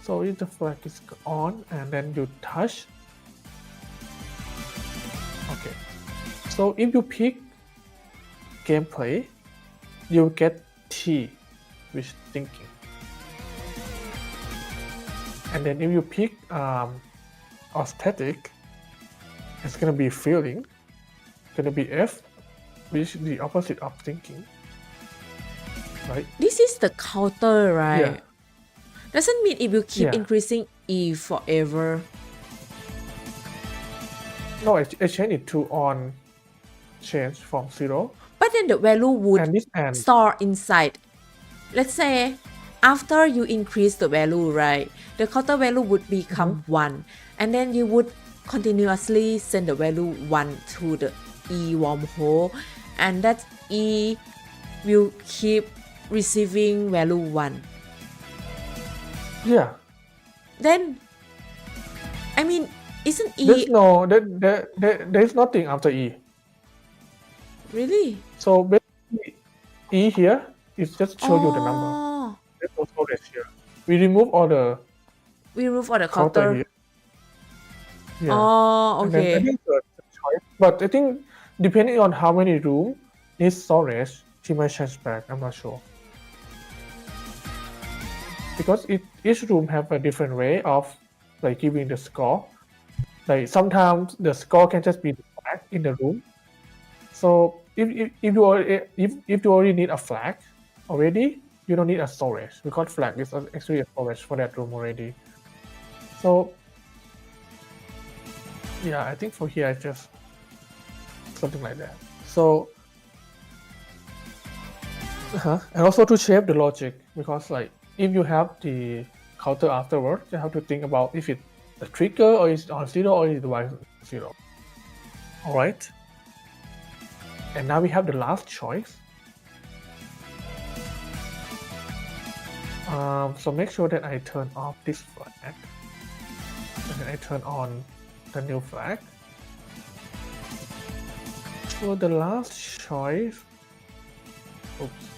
So if the flag is on and then you touch, okay. So if you pick gameplay, you get T, which is thinking. And then if you pick aesthetic, it's gonna be feeling. Gonna be F, which is the opposite of thinking. Right? This is the counter, right? Yeah. Doesn't mean it will keep Yeah. increasing E forever. No, I change it to on, change from 0. But then the value would And this and store inside. Let's say after you increase the value, right? The counter value would become 1. And then you would continuously send the value 1 to the E wormhole. And that E will keep receiving value 1. yeah. Then, I mean, isn't E There's no there's nothing after E. really? So basically E here is just show you the number. Oh, There's no storage here. We remove all the we remove all the counter counter. here. Yeah. Oh, And then I okay. think the choice. But I think depending on how many room needs storage, she might change back. I'm not sure. Because each room have a different way of like giving the score. Like sometimes the score can just be the flag in the room. So if you already need a flag already, you don't need a storage because flag is actually a storage for that room already. So yeah, I think for here I just something like that. So and also to shape the logic, because like if you have the counter afterward, you have to think about if it's a trigger or is on 0 or is it 0. Alright. And now we have the last choice. So make sure that I turn off this flag. And then I turn on the new flag. For the last choice, oops.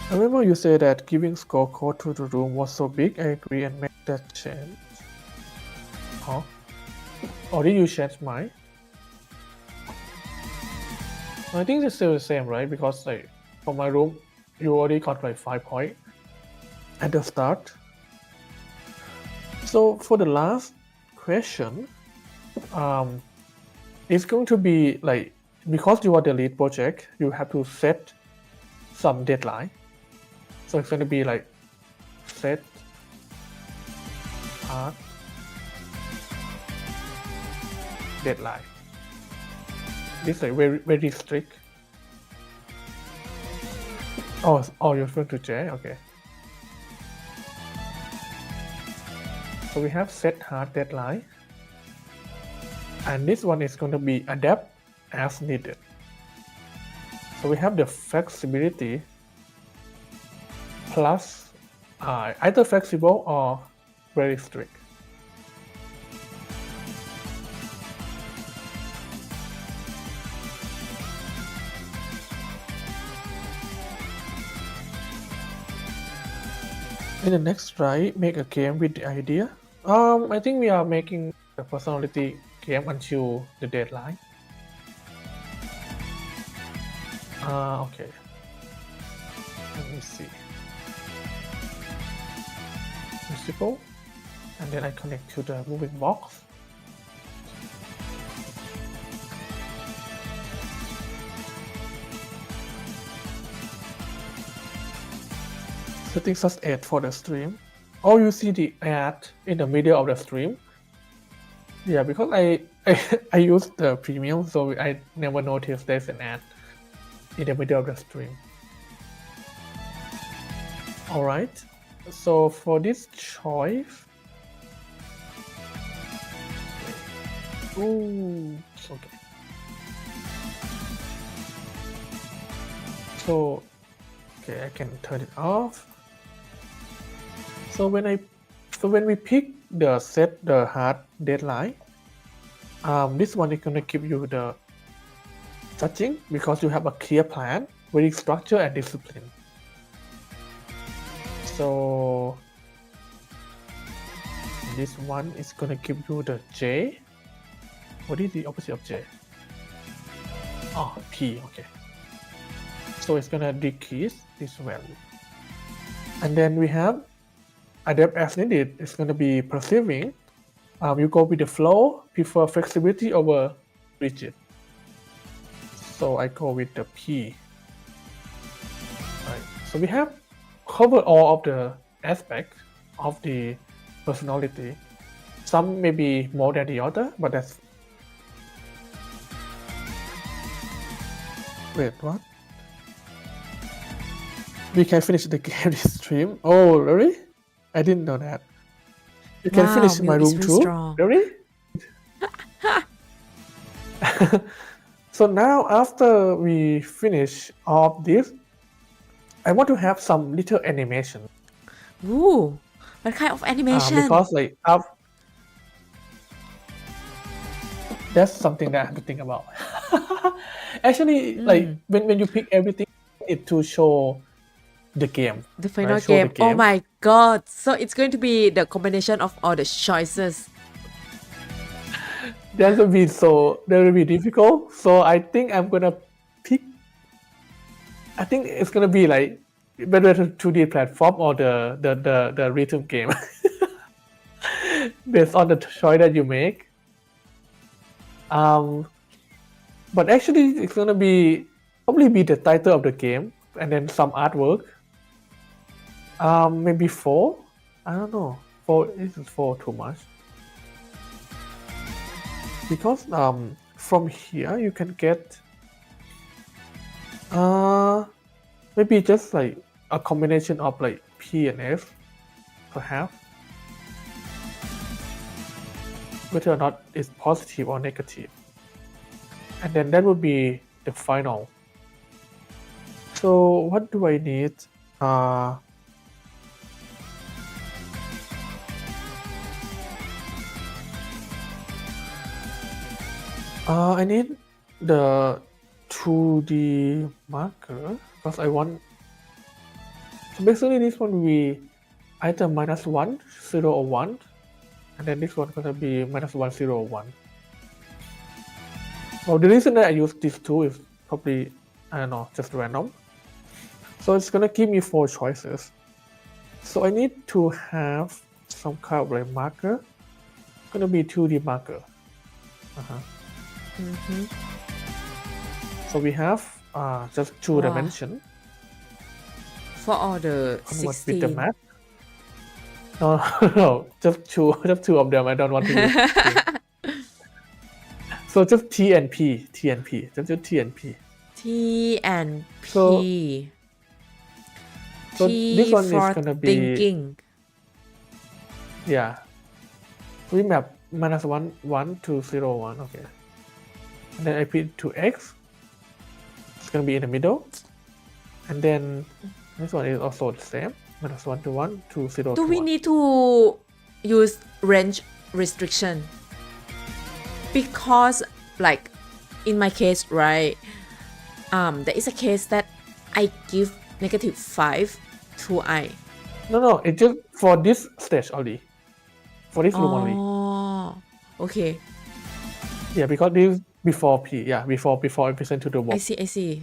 I remember you said that giving score code to the room was so big. I agree and make that change. Huh? Or did you change mine? I think it's still the same, right? Because like for my room, you already got like 5 points at the start. So for the last question, it's going to be like, because you are the lead project, you have to set some deadline. So it's going to be like set hard deadline. This is like very strict. Oh, you're referring to J? Okay. So we have set hard deadline. And this one is going to be adapt as needed. So we have the flexibility plus either flexible or very strict. In the next try, make a game with the idea. I think we are making the personality game until the deadline. Okay. Let me see. Principle, and then I connect to the moving box. Settings as ad for the stream. Oh, you see the ad in the middle of the stream. Yeah, because I use the premium, so I never noticed there's an ad in the middle of the stream. Alright, so for this choice, ooh, okay. So, okay, I can turn it off. So when I So when we pick the set the hard deadline, this one is gonna give you the judging because you have a clear plan, very structure and discipline. So this one is gonna give you the J. What is the opposite of J? Oh, P, okay. So it's gonna decrease this value. And then we have adapt as needed. It's gonna be perceiving. You go with the flow, prefer flexibility over rigid. So I go with the P. Right. So we have covered all of the aspects of the personality. Some may be more than the other, but that's... Wait, what? We can finish the game this stream. Oh, really? I didn't know that. You can Wow, finish my Mew is room very too? strong. Really? So now after we finish all of this, I want to have some little animation. Ooh, what kind of animation? Because like that's something that I have to think about. Actually, like when you pick everything, it to show the game. The final right? Show the game. Oh game. my god. So it's going to be the combination of all the choices. That will be difficult. So I think I'm gonna pick. I think it's gonna be like whether the 2D platform or the rhythm game, based on the choice that you make. But actually, it's gonna probably be the title of the game and then some artwork. Maybe 4. I don't know. 4 isn't 4 too much. Because from here you can get maybe just like a combination of like P and F, perhaps. Whether or not it's positive or negative. And then that would be the final. So what do I need? I need the 2D marker because I want. So basically, this one will be either -1, 0 or 1, and then this one gonna be -1, 0 or 1. Well, the reason that I use these two is probably, I don't know, just random. So it's gonna give me 4 choices. So I need to have some kind of like marker. It's gonna be 2D marker. So we have just 2 Wow. dimension. For all the Convert with the 16. map. No, no, just two of them. I don't want to use. So just T and P, just T and P. T and P. So T this one is for gonna be thinking. Yeah. We map -1, 1 to 0, 1. Okay. And then I put to X. It's gonna be in the middle. And then this one is also the same. -1 to 1 to 0 Do to we 1. need to use range restriction? Because like in my case, right? There is a case that I give -5 to I. No, it's just for this stage only. For this room only. Oh, okay. Yeah, because this is before P. Yeah, before I present to the I work. see.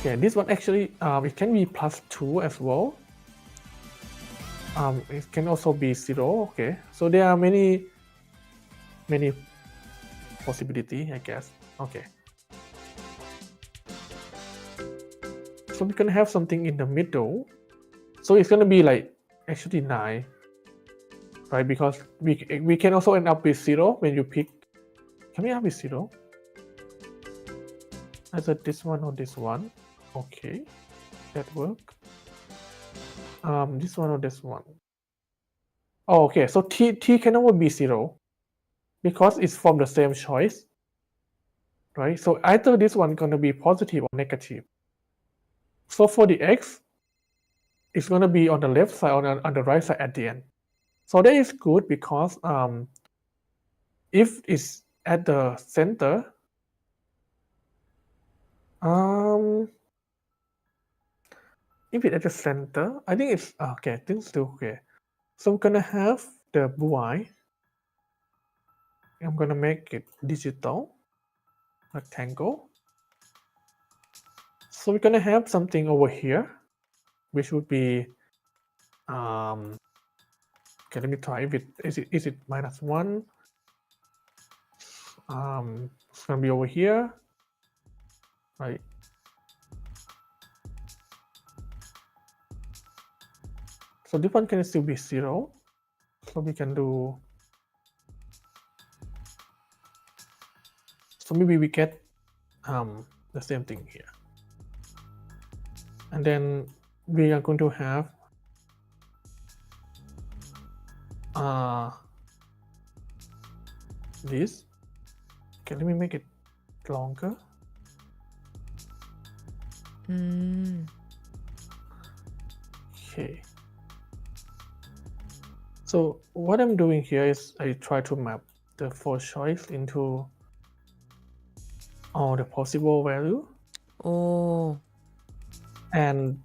Yeah, this one actually it can be +2 as well. It can also be 0. Okay, so there are many possibility, I guess. Okay. So we're gonna have something in the middle. So it's gonna be like actually 9, right? Because we can also end up with 0 when you pick. Can we have with 0? Either this one or this one. Okay, that work. This one or this one. Oh, okay. So T can never be 0 because it's from the same choice, right? So either this one gonna be positive or negative. So for the X, it's gonna be on the left side or on the right side at the end. So that is good because if it's at the center, if it's at the center, I think it's okay. I think it's still okay. So I'm gonna have the buoy. I'm gonna make it digital rectangle. So we're gonna have something over here, which would be okay. Let me try if it is it -1. It's gonna be over here, right? So this one can still be 0. So we can do. So maybe we get the same thing here, and then we are going to have this. Okay, let me make it longer. Okay. So what I'm doing here is I try to map the 4 choice into all the possible value, Oh, and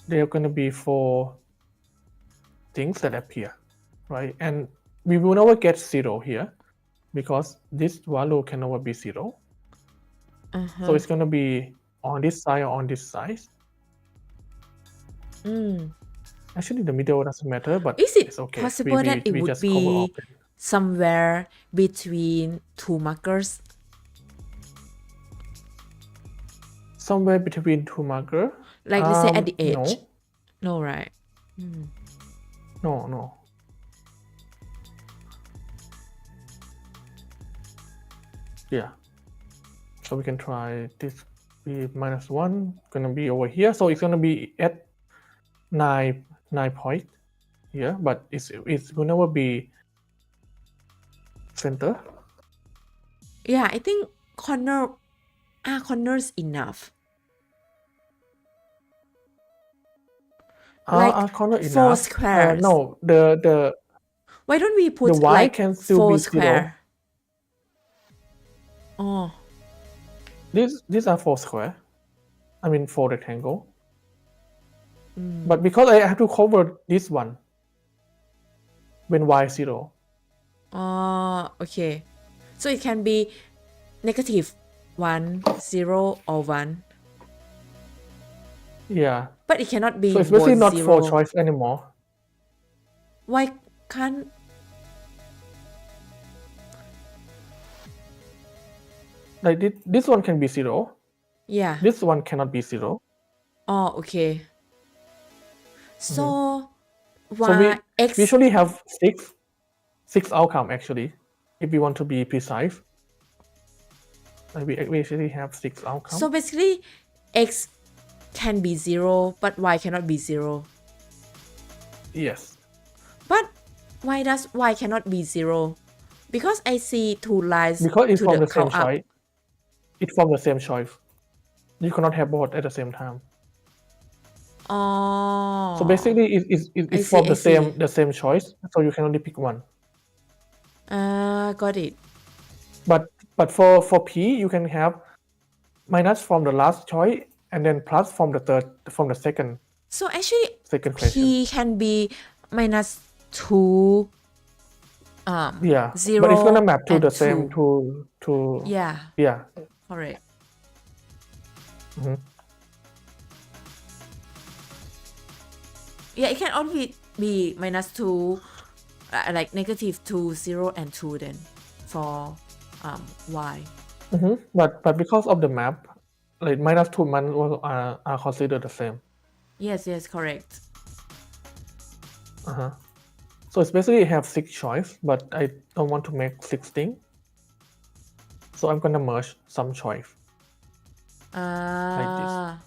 there are going to be 4 things that appear, right? And we will never get 0 here because this value can never be 0. So it's going to be on this side or on this side. Actually, the middle doesn't matter, but is it it's okay. possible that it we would just cover be up it. somewhere between 2 markers? Somewhere between 2 markers. Like let's say at the edge. No. No, right? No. Yeah. So we can try this be -1, gonna be over here. So it's gonna be at 9 point here, but it's will never be center. Yeah, I think corners enough. Like Corner 4 enough. squares. No, the Why don't we put Y like can still 4 be square? Oh, these are 4 square. I mean 4 rectangle. But because I have to cover this one when Y 0. okay. So it can be -1, 0, or 1. Yeah. But it cannot be So it's basically both not 0. 4 choice anymore. Why can't? Like this one can be 0. Yeah. This one cannot be 0. Oh, okay. So So we X. usually have 6 outcome actually, if we want to be precise. Like we usually have 6 outcomes. So basically, X can be 0, but Y cannot be 0. Yes. But why does Y cannot be 0? Because I see 2 lines Because it's to from the the same count up. choice. It's from the same choice. You cannot have both at the same time. Oh. So basically, it's from the same choice. So you can only pick one. Got it. But for P, you can have minus from the last choice and then plus from the second. So actually, Second question. P can be -2, Yeah, 0, but it's gonna map to and the same 2. to Yeah, correct. Yeah, it can only be -2, like -2, 0, and 2 then for Y. But because of the map, like -2 man are considered the same. Yes, correct. So it's basically have 6 choice, but I don't want to make 16. So I'm gonna merge some choice. Like this.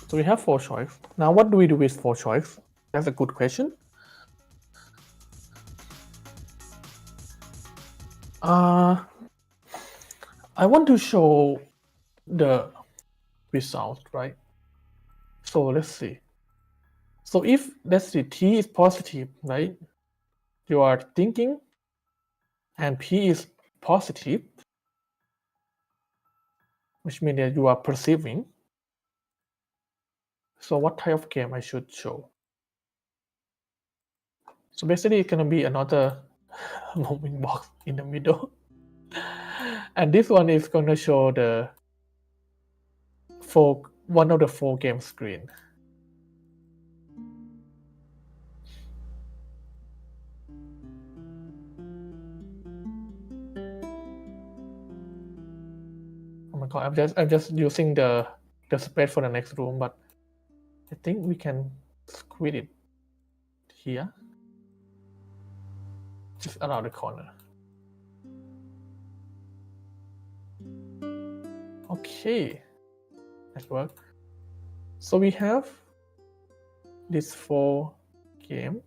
So we have 4 choice. Now what do we do with 4 choice? That's a good question. I want to show the result, right? So let's see. So if let's see t is positive, right? You are thinking, and p is positive, which means that you are perceiving. So what type of game I should show? So basically it's gonna be another moving box in the middle. And this one is gonna show the one of the 4 game screen. Oh my god, I'm just using the space for the next room, but I think we can squeeze it here, just around the corner. Okay, that works. So we have this 4 game.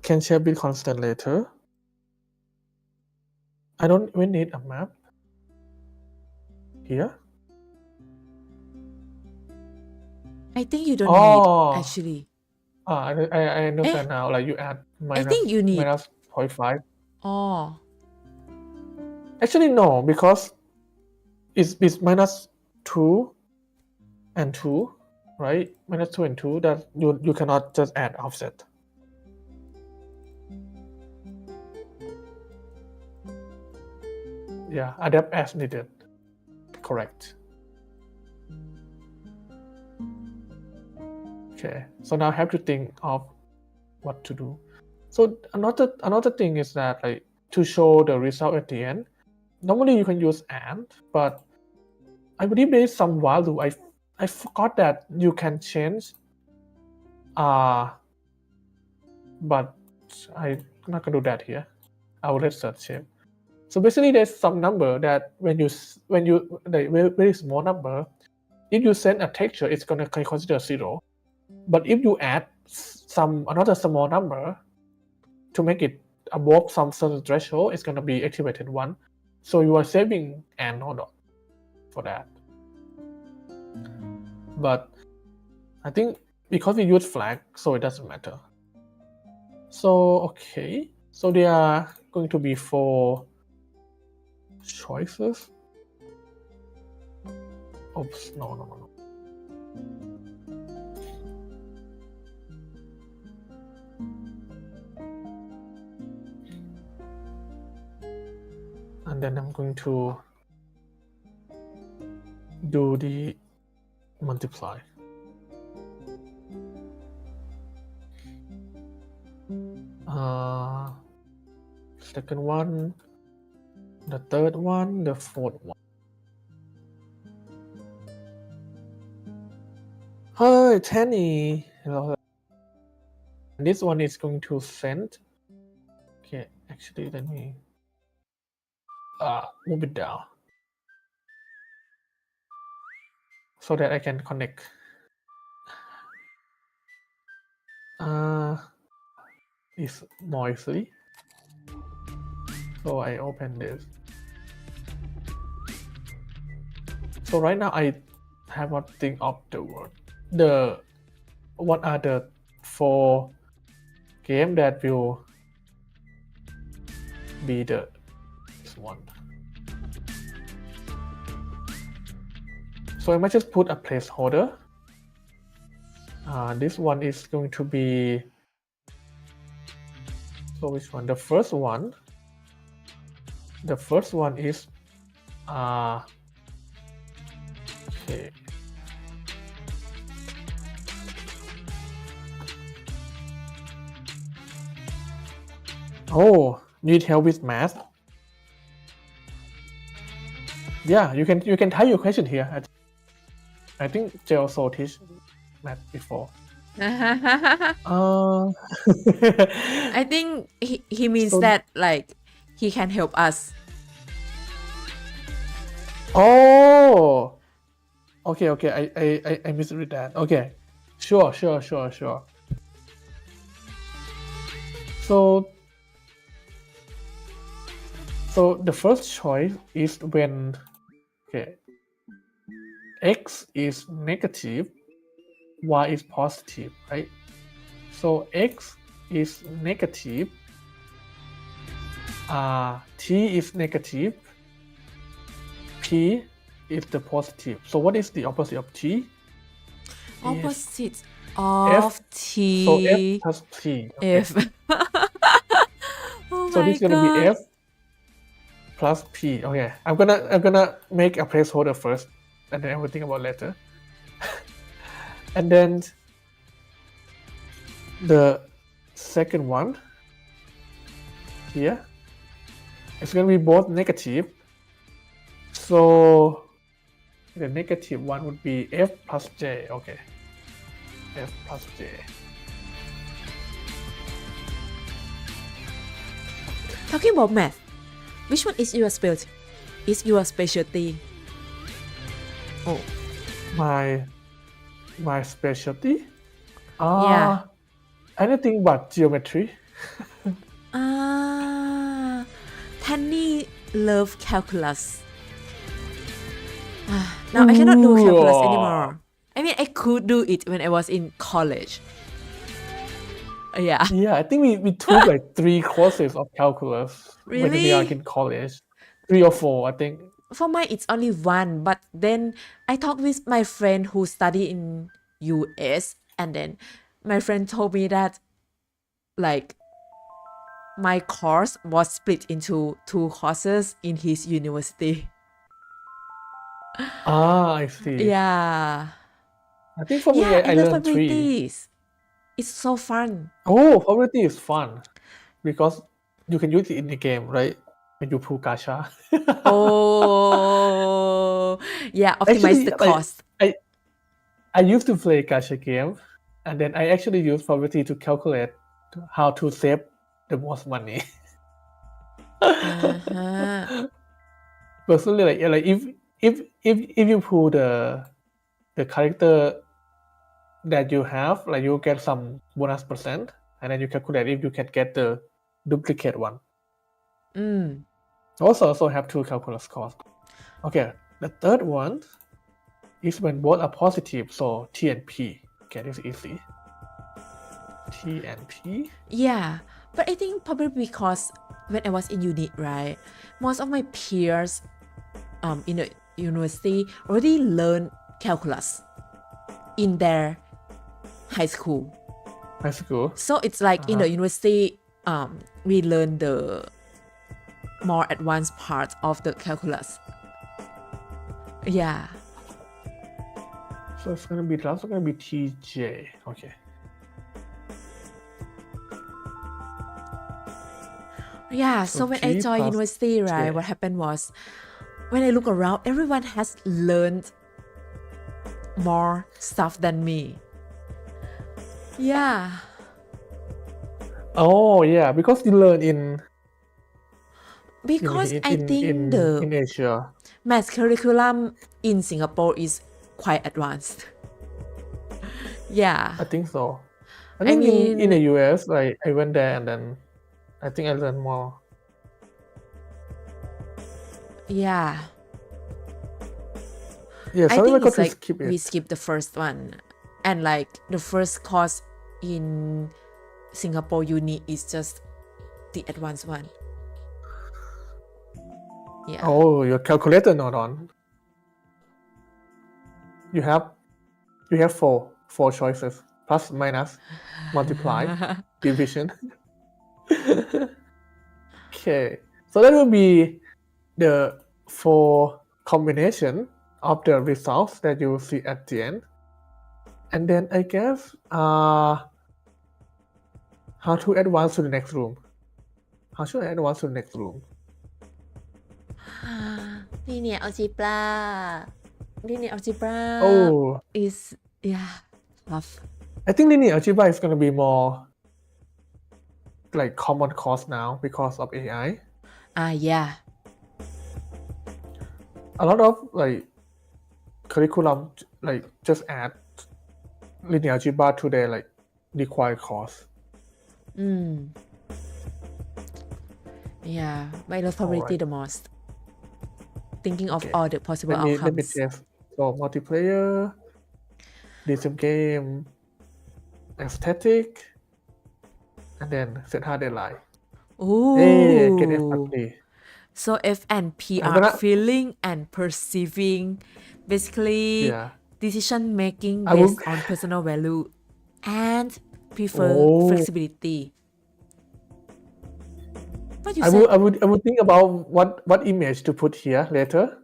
Can share bit constant later. I don't even need a map here. I think you don't Oh. need actually. I understand now. Like you add I think you need. minus 0.5. Oh, Actually, no, because it's minus 2 and 2, right? Minus 2 and 2, that you cannot just add offset. Yeah, adapt as needed. Correct. Okay, so now I have to think of what to do. So another thing is that, like, to show the result at the end, normally you can use AND, but I believe there is some value. I forgot that you can change. But I'm not gonna do that here. I will let search shape. So basically, there's some number that when you like very small number, if you send a texture, it's gonna consider 0. But if you add another small number to make it above some certain threshold, it's gonna be activated 1. So you are saving and node for that. But I think because we use flag, so it doesn't matter. So okay, so there are going to be 4 choices. Oops, no. And then I'm going to do the multiply. Second one, the third one, the fourth one. Hi, Tanny. Hello. And this one is going to send. Okay, actually, let me move it down so that I can connect. It's noisy, so I open this. So right now I have not think of the word. What are the 4 game that will be this one? So I might just put a placeholder. This one is going to be. So which one? The first one. The first one is. Okay. Oh, need help with math? Yeah, you can type your question here. I think Jay also teach math before. I think he means So- that like he can help us. Oh, okay. I misread that. Okay, sure. So So the first choice is when x is negative, y is positive, right? So x is negative, t is negative, p is the positive. So what is the opposite of t? Opposite of So f T. plus t. Okay. F. Oh So my this is gonna be god. f plus p. Okay, I'm gonna make a placeholder first, and then I will think about later. And then the second one here, it's gonna be both negative. So the negative one would be f plus j. Okay, f plus j. Talking about math, which one is your specialty? Oh, My specialty? yeah. Anything but geometry. Tanny love calculus. Now I cannot do calculus Ooh. anymore. I mean, I could do it when I was in college. Yeah. Yeah, I think we took like 3 courses of calculus when we are Really? in college. 3 or 4, I think. For mine, it's only one. But then I talked with my friend who study in US, and then my friend told me that like my course was split into 2 courses in his university. I see. Yeah. I think for me, Yeah, I I love learned 3. probabilities. It's so fun. Oh, probability is fun because you can use it in the game, right? When you pull gacha. Oh, yeah, optimize the Actually, cost. I used to play gacha game, and then I actually use probability to calculate how to save the most money. Uh-huh. Personally, like if you pull the character that you have, like you get some bonus percent, and then you calculate if you can get the duplicate one. Mm. Also have 2 calculus cost. Okay, the third one is when both are positive, so T and P. Okay, this is easy. T and P. Yeah, but I think probably because when I was in uni, right, most of my peers in the university already learned calculus in their high school. High school. So it's like in the university, we learn the more advanced part of the calculus. Yeah. So it's gonna be TJ. Okay. Yeah, so when I T joined plus university, right, J. what happened was when I look around, everyone has learned more stuff than me. Yeah. Oh yeah, because you learn in Because I think in the Asia. math curriculum in Singapore is quite advanced. Yeah. I think so. I I think in mean, the US, like I went there and then I think I learned more. yeah. Yeah, I sorry, I think got it's to like skip we it. skipped the first one. And like the first course in Singapore uni is just the advanced one. Yeah. Oh, your calculator not on. You have 4 choices: plus, minus, multiply, division. Okay, so that will be the 4 combination of the results that you will see at the end. And then I guess how to advance to the next room. How should I advance to the next room? Linear algebra. Linear algebra Oh, is, yeah, tough. I think linear algebra is going to be more like common course now because of AI. Yeah. A lot of like curriculum like just add linear algebra to their like required course. Yeah, my low probability Alright. the most. Thinking of Okay. all the possible Let me outcomes. test. So multiplayer, this game, aesthetic, and then set hard deadline. Hey, get F Ooh. +3. So F and P I'm are gonna feeling and perceiving, basically yeah. decision making I will based on personal value and prefer oh flexibility. What you I said? would think about what image to put here later.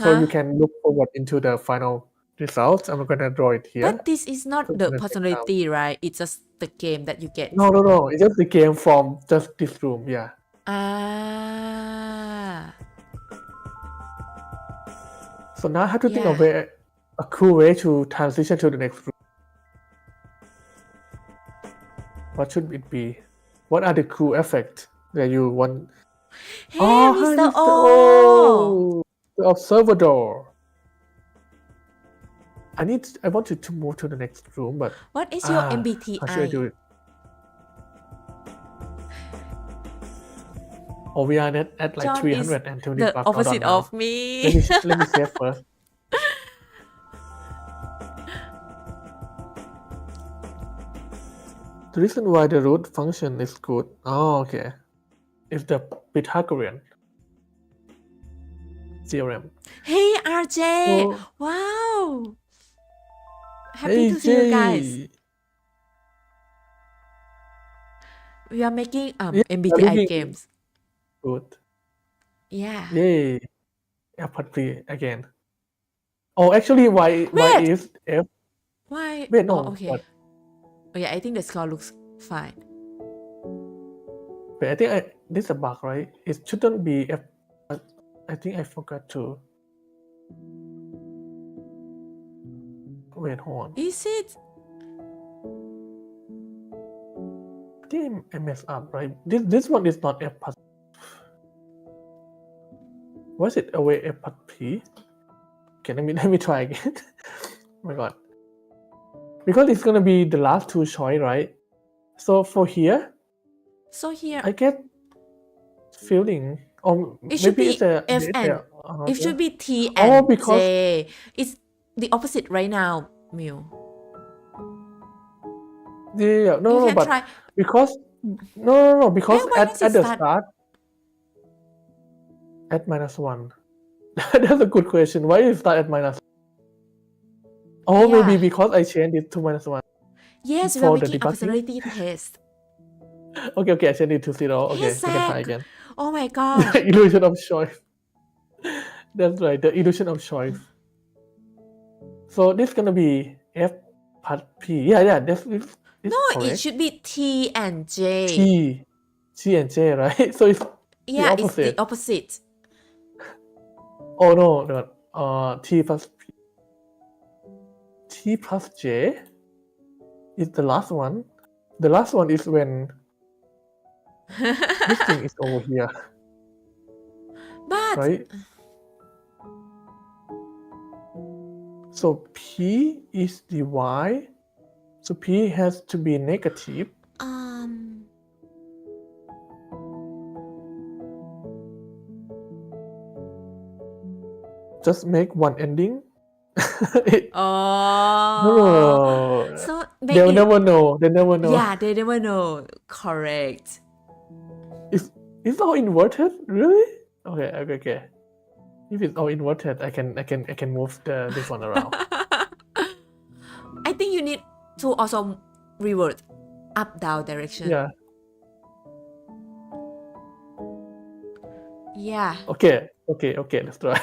So you can look forward into the final results. I'm gonna draw it here. But this is not So it's the gonna take time. personality, right? It's just the game that you get. No. It's just the game from just this room. Yeah. Ah. So now I have to think of Yeah. a cool way to transition to the next room. What should it be? What are the cool effects that you want? Hey, Oh, hi, Mr. Mr. O. O, the observador. I want you to move to the next room, but What is your how should I do MBTI? it? Oh, we are at like John is 320 the bucks. opposite Hold on of now. me. Let me save first. The reason why the root function is good. Oh, okay. It's the Pythagorean theorem. Hey, RJ. Oh, Wow. Happy hey to see you guys. Jay. We are making Yeah, we are MBTI looking games. good. Yeah. Yay. F+3 again. Oh, actually, Y Wait. is F. Why? Wait, Oh, no. okay. What? Oh, yeah, I think the score looks fine. Wait, I think this is a bug, right? It shouldn't be F. I think I forgot to. Wait, hold on. Is it? I think I messed up, right? This one is not F+. Was it away F+P? Okay, let me try again. Oh my god. Because it's gonna be the last two choice, right? So for here, So here, I get feeling, or it should maybe be F and it should be T oh, and because J. It's the opposite right now, Mew. yeah, You no, can but try. because no, because Why does at it the start? start at -1. That's a good question. Why is that at -? Oh, maybe Yeah. because I changed it to -1 Yes, we are for the making a debugging. personality test. Okay, I changed it to 0. Hey, Okay, we can try Zach. again. Oh my gosh. Illusion of choice. That's right, the illusion of choice. So this is gonna be F+P. Yeah, this is No, it correct. should be T and J. T and J, right? So it's the Yeah, it's opposite. the opposite. Oh no, T plus P. T plus J is the last one. The last one is when this thing is over here, But right? So P is the Y. So P has to be negative. Just make one ending. oh, No. so They'll maybe never know. They never know. yeah, they never know. Correct. It's all inverted? Really? Okay. If it's all inverted, I can move this one around. I think you need to also revert up down direction. Yeah. Yeah. Okay. Let's try.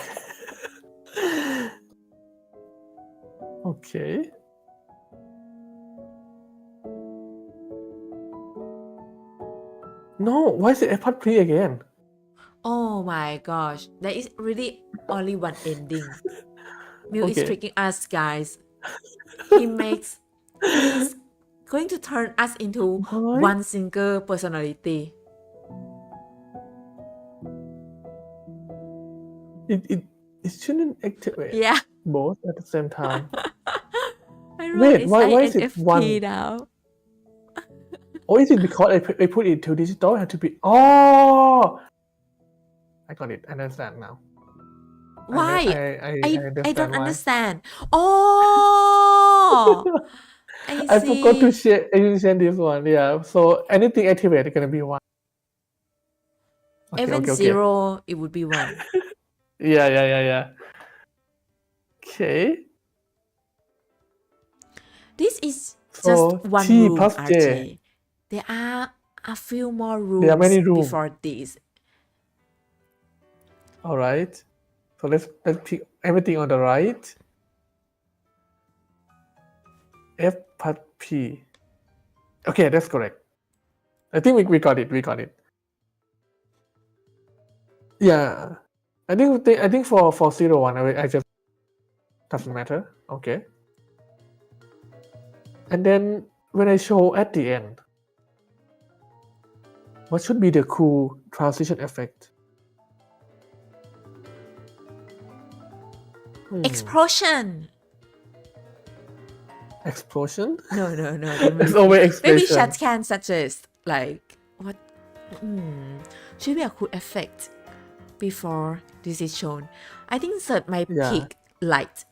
Okay. No, why is it F+P again? Oh my gosh, there is really only one ending. Mew is Okay. tricking us, guys. He's going to turn us into Why? one single personality. It shouldn't activate Yeah. both at the same time. I wrote Wait, why is it INFP one? now. Oh, is it because I put it to digital? It had to be. Oh, I got it. I understand now. Why? I I understand don't why. understand. Oh, I I forgot to see. share this one. Yeah. So anything activated is gonna be 1. Okay. Even Okay. 0, it would be 1. Yeah. Okay. This is just So one T room, plus J. RJ. There are a few more There are rooms many rooms. before this. All right. So let's pick everything on the right. F plus P. Okay, that's correct. I think we got it. We got it. Yeah. I think for 0, 1, I just doesn't matter. Okay. And then when I show at the end, what should be the cool transition effect? Explosion. Explosion? No. It's always Maybe explosion. chat can suggest like what should be a cool effect before this is shown. I think Cert might Yeah. pick light.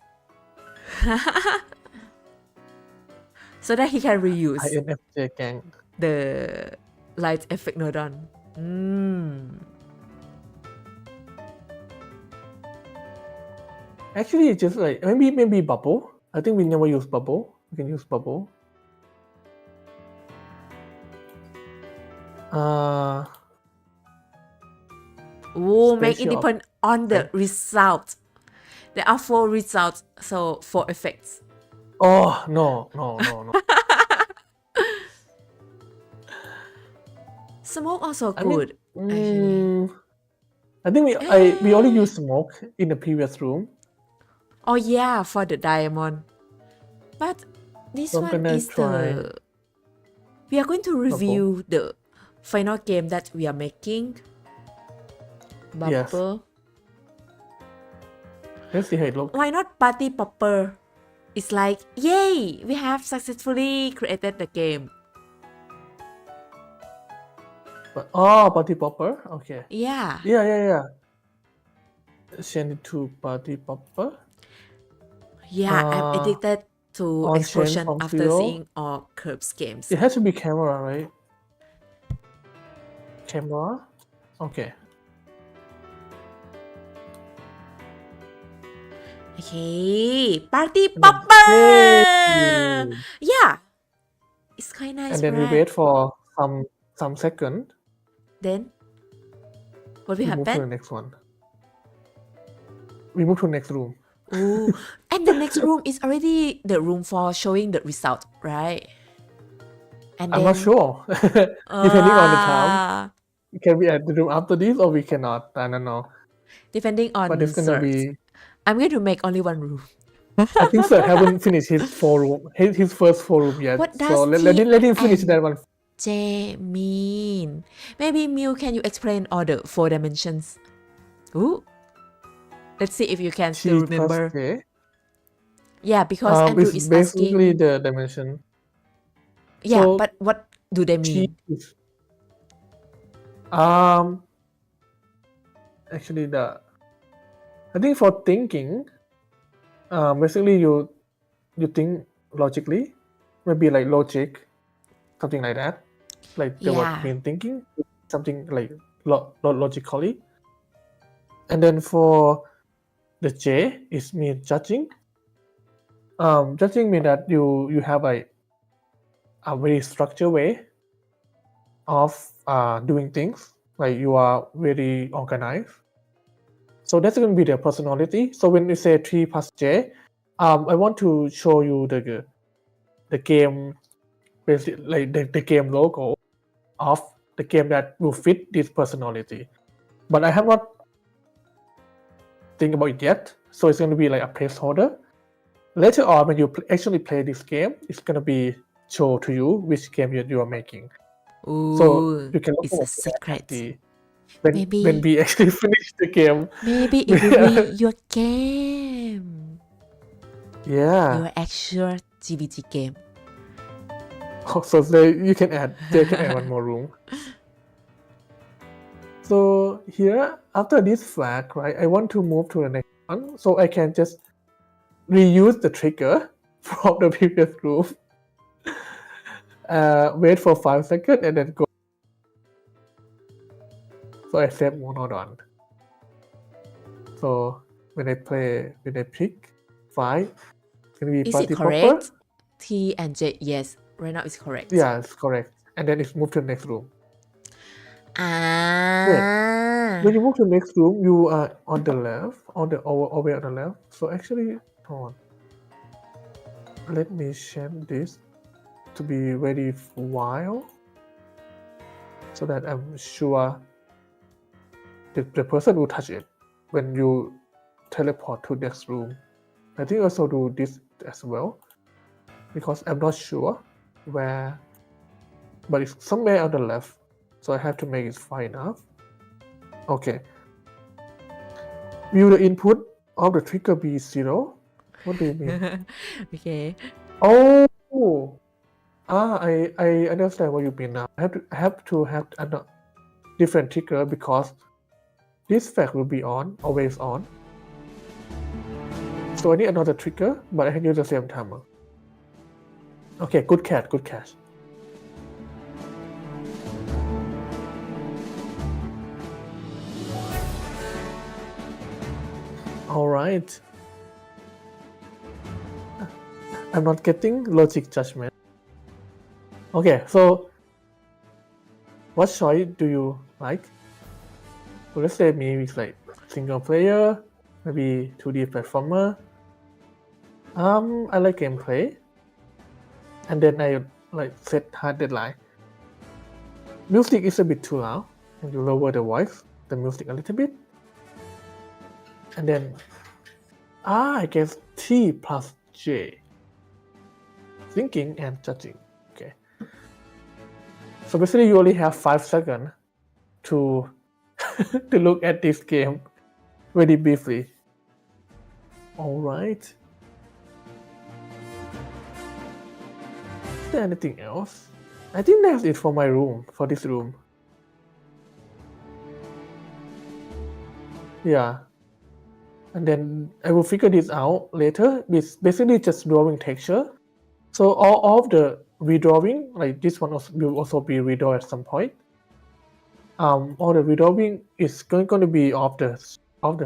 So that he can reuse INFJ gang. the light effect nodon. Actually, it's just like maybe bubble. I think we never use bubble. We can use bubble. Make it Spatial depend on the effect. result. There are 4 results, so 4 effects. Oh no. Smoke also I mean, good. Actually. I think we only used smoke in the previous room. Oh yeah, for the diamond. But this So I'm one gonna is try we are going to review the final game that we are making. Yes. Bubble. Let's see how it looks. Why not party popper? It's like, yay! We have successfully created the game. Party popper. Okay. Yeah. Yeah. Change it to party popper. Yeah, I'm addicted to on explosion chain from after 0. seeing all Curbs games. It has to be camera, right? Camera. Okay. Okay, party popper. Yay! Yeah, it's kind of nice. And then we wait for some second. Then what will We move to the happen? next one. We move to the next room. Ooh, and the next room is already the room for showing the result, right? And I'm then, not sure. Depending on the time. Can we add the room after this or we cannot? I don't know. Depending on But it's gonna search. be. I'm going to make only one room. I think Sir haven't finished his 4 room. His first 4 room yet. What So does let him T finish and that one. J mean? Maybe Mew, can you explain all the 4 dimensions? Ooh. Let's see if you can still T plus remember. J. Yeah, because Andrew It's is basically asking. the dimension. Yeah, So but what do they T mean? is actually I think for thinking, basically you think logically, maybe like logic, something like that. Like the word Yeah. mean thinking, something like logically. And then for the J is mean judging. Judging means that you have a very structured way of doing things. Like you are very organized. So that's going to be their personality. So when we say 3 plus J, I want to show you the game, basically like the game logo of the game that will fit this personality. But I have not think about it yet. So it's going to be like a placeholder. Later on, when you actually play this game, it's going to be show to you which game you are making. Ooh, So you can look it's a forward to secret. that Maybe when we actually finish the game. Maybe it will be your game. Yeah. Your actual GBG game. So you can add one more room. So here, after this flag, right, I want to move to the next one. So I can just reuse the trigger from the previous room. Wait for 5 seconds and then go. So I save Monodon. So when I pick 5, it's gonna be Is party it popper. correct? T and J, yes, right now it's correct. Yeah, it's correct. And then it's moved to the next room. Ah. When you move to the next room, you are on the left, over on the left. So actually, hold on. Let me change this to be ready for a while, so that I'm sure the person will touch it when you teleport to next room. I think also do this as well, because I'm not sure where, but it's somewhere on the left, so I have to make it far enough. Okay. Will the input of the trigger be 0? What do you mean? Okay. Oh, I understand what you mean now. I have to have a different trigger because this flag will be on, always on. So I need another trigger, but I can use the same timer. Okay, good catch. All right. I'm not getting logic judgment. Okay, so what choice do you like? So let's say maybe it's like single player, maybe 2D platformer. I like gameplay, and then I like set hard deadline. Music is a bit too loud, and you lower the voice, the music a little bit, and then I guess T plus J. Thinking and judging. Okay. So basically, you only have 5 seconds to to look at this game very briefly. All right. Is there anything else? I think that's it for my room, for this room. Yeah. And then I will figure this out later. It's basically just drawing texture. So all of the redrawing, like this one will also be redrawn at some point. All the redrawing is going to be off the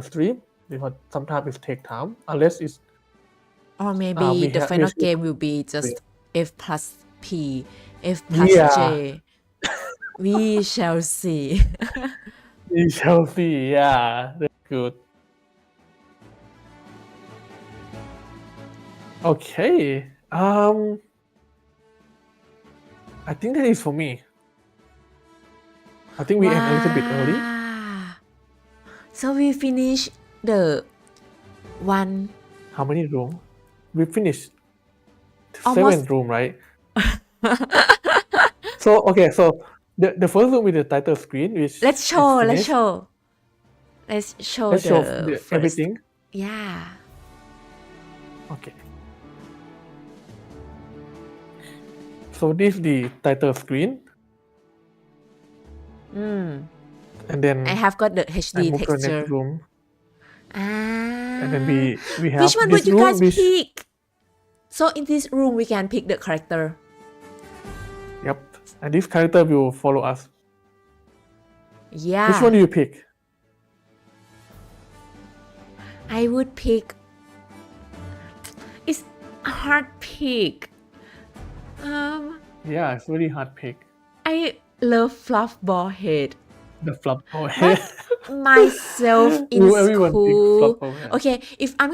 stream, because sometimes it takes time, unless it's Or maybe the final game will be just F plus P, F plus J. We shall see. We shall see. Yeah, that's good. Okay. I think that is for me. I think we end a little bit early. So we finish the one. How many rooms? We finished Almost 7 rooms, right? So okay, so the first room with the title screen, which let's show the first. everything. Yeah. Okay. So this is the title screen. And then I have got the HD I move to the texture. next room. And then we have which one this would you room, guys pick? So in this room we can pick the character. Yep. And this character will follow us. Yeah. Which one do you pick? I would pick. It's a hard pick. Yeah, it's really hard pick. I love fluff ball head. The flop ball head. Myself in Everyone pick school. flop ball head. Okay, if I'm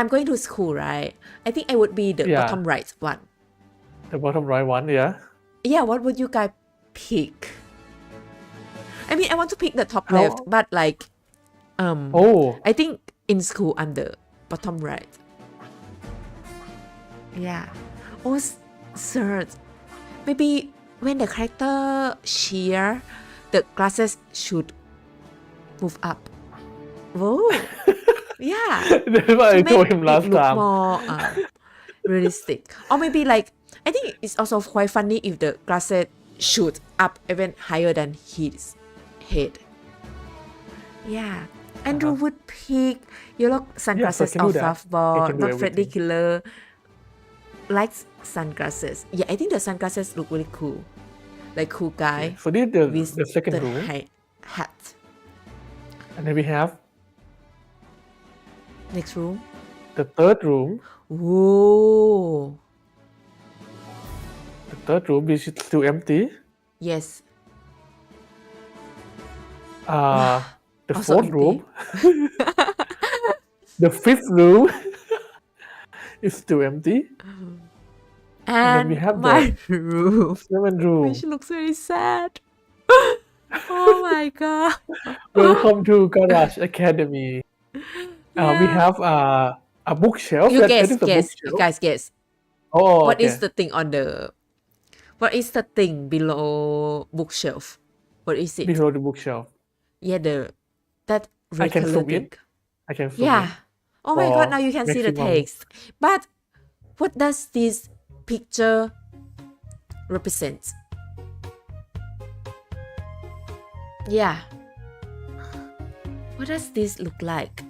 going to school, right? I think I would be the bottom right one. The bottom right one, yeah. Yeah, what would you guys pick? I mean, I want to pick the top left, but like, I think in school I'm the bottom right. Yeah. Oh, Zert. Maybe when the character cheer, the glasses should move up. Whoa. Yeah. That's what I told him last look time. more realistic. Or maybe like I think it's also quite funny if the glasses shoot up even higher than his head. Yeah. Andrew would pick yellow sunglasses can or do that. I softball, can do not Freddy everything. Killer. Likes sunglasses. Yeah, I think the sunglasses look really cool. Like cool guy So this is with the second the room, hat. and then we have Next room. the third room. Whoa. The third room, which is still empty. Yes. The Also fourth empty. room, the fifth room is still empty. then we And have my room, Seventh room. which looks very sad. Oh my god. Welcome to Garage Academy. We Yeah. have a bookshelf. You that guess, is a guess. You bookshelf. guys guess. Oh, What okay. is the thing on the? What is the thing below bookshelf? What is it? Below the bookshelf? Yeah, that I red can color zoom thing. in. I can zoom Yeah. in. Oh my god! for Now you can see the maximum. text. But what does this picture represent? Yeah. What does this look like?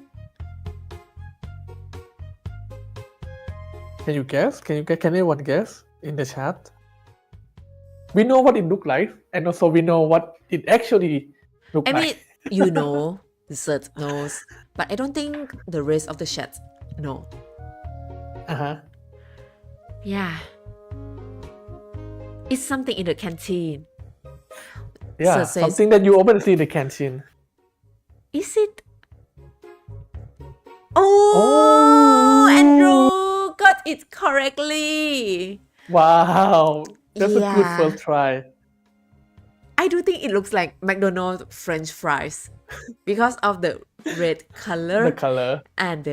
Can you guess? Can anyone guess in the chat? We know what it looked like, and also we know what it actually looked I like. mean, you know, the Zert knows, but I don't think the rest of the chat know. Yeah. It's something in the canteen. Yeah, Zert says, something that you often see in the canteen. is it? Oh, Andrew got it correctly. Wow, that's a good Yeah. first try. I do think it looks like McDonald's French fries because of the red color The color. and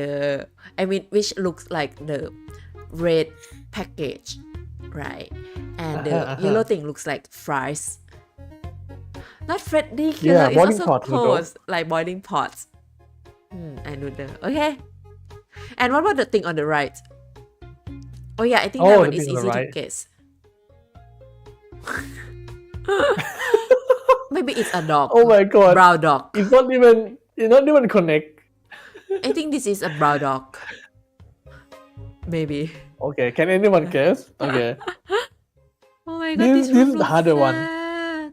which looks like the red package, right? And the yellow thing looks like fries. Not Freddy Killer, Yeah, it's boiling also pot noodle. toast, like boiling pots. I know the. Okay. And what about the thing on the right? Oh yeah, I think that Oh, one the is thing on the easy to right. guess. Maybe it's a dog. Oh my god, Brown dog. it's not even connect. I think this is a brown dog. Maybe. Okay, can anyone guess? Okay. Oh my god, This this room is the looks harder one. sad.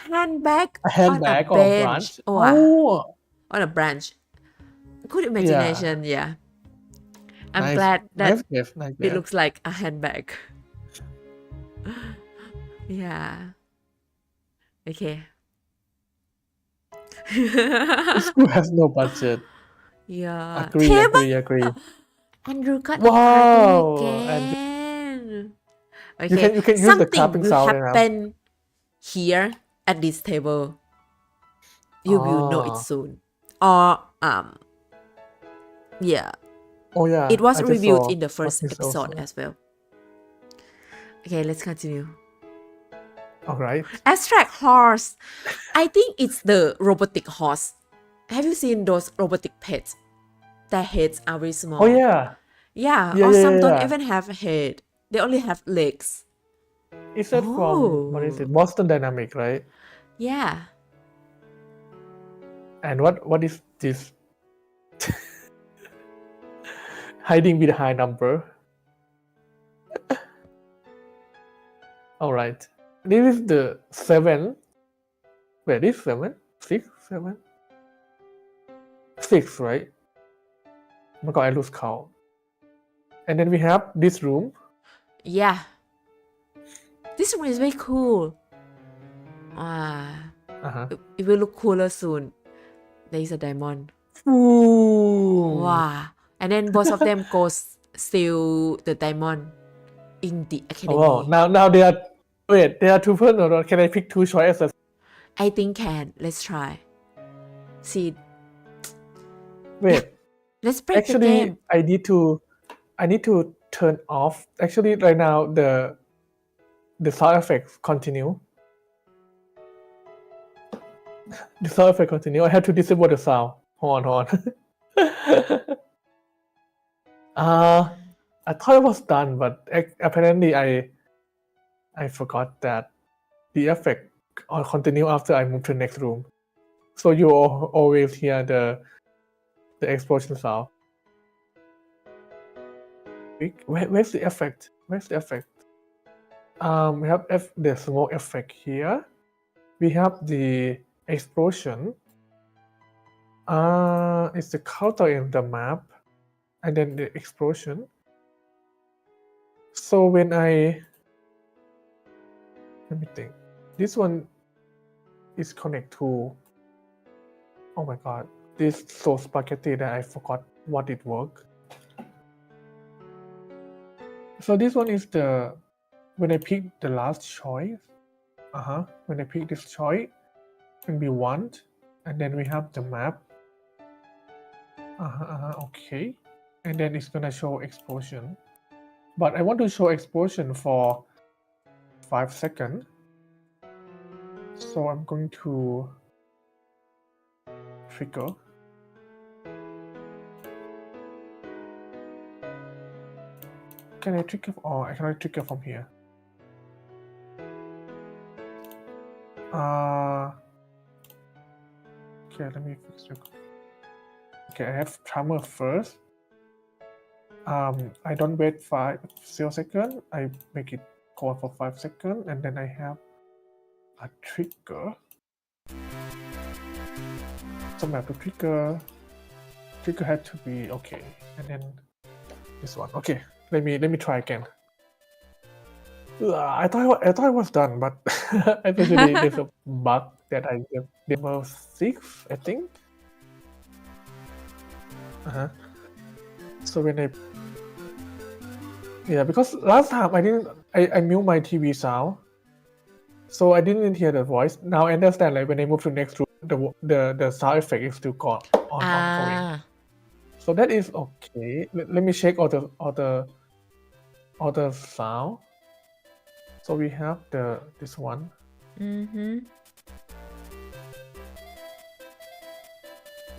Handbag, A handbag on or a a bench. branch. Oh, Oh, on a branch. Good imagination, yeah. I'm nice. glad that Nice guess, nice it guess. looks like a handbag. Yeah. Okay. This school has no budget. Yeah. Agree, Table. agree. Andrew got Wow, it again. You Okay. can use the Something clapping will sound now. happen here at this table. You will know it Oh. soon. Or yeah. Oh yeah. It was I just reviewed saw in the first this episode also. as well. Okay, let's continue. All right. Abstract horse. I think it's the robotic horse. Have you seen those robotic pets? Their heads are very small. Oh yeah. Yeah, Yeah, or yeah, some don't yeah. even have a head. They only have legs. Is that from what is it? Boston Dynamic, right? Yeah. And what is this? Hiding behind number. All right. This is the 7. Wait, this 7? 6? 7? 6, right? Oh my god, I lose count. And then we have this room. Yeah. This room is very cool. Ah, Uh-huh. it will look cooler soon. There is a diamond. Ooh. Wow. And then both of them go steal the diamond in the academy. Oh, wow. Now they are. Wait, there are 2 persons. Or can I pick 2 choices? I think can. Let's try. See. Wait. Let's break the Actually, game. I need to turn off. Actually, right now the sound effects continue. The sound effect continue. I have to disable the sound. Hold on. I thought it was done, but apparently I I forgot that the effect or continue after I move to the next room. So you always hear the explosion sound. Where's the effect? Where's the effect? We have the smoke effect here. We have the explosion. It's the counter in the map, and then the explosion. So when let me think. This one is connect to. Oh my god, this is so spaghetti that I forgot what it worked. So this one is when I pick the last choice. When I pick this choice, it will be 1, and then we have the map. Okay, and then it's gonna show explosion. But I want to show explosion for 5 seconds. So I'm going to trigger. Can I trigger, or I cannot trigger from here? Okay, let me fix it. Okay, I have timer first. I don't wait 0 seconds. I make it go for 5 seconds, and then I have a trigger. So I have to trigger. Trigger had to be okay, and then this one. Okay, let me try again. I thought it was done, but eventually there's a bug that I get level 6, I think. So when because last time I mute my TV sound, so I didn't hear the voice. Now I understand, like when I move to next room, the sound effect is still ongoing. So that is okay. Let me check all the sound. So we have this one.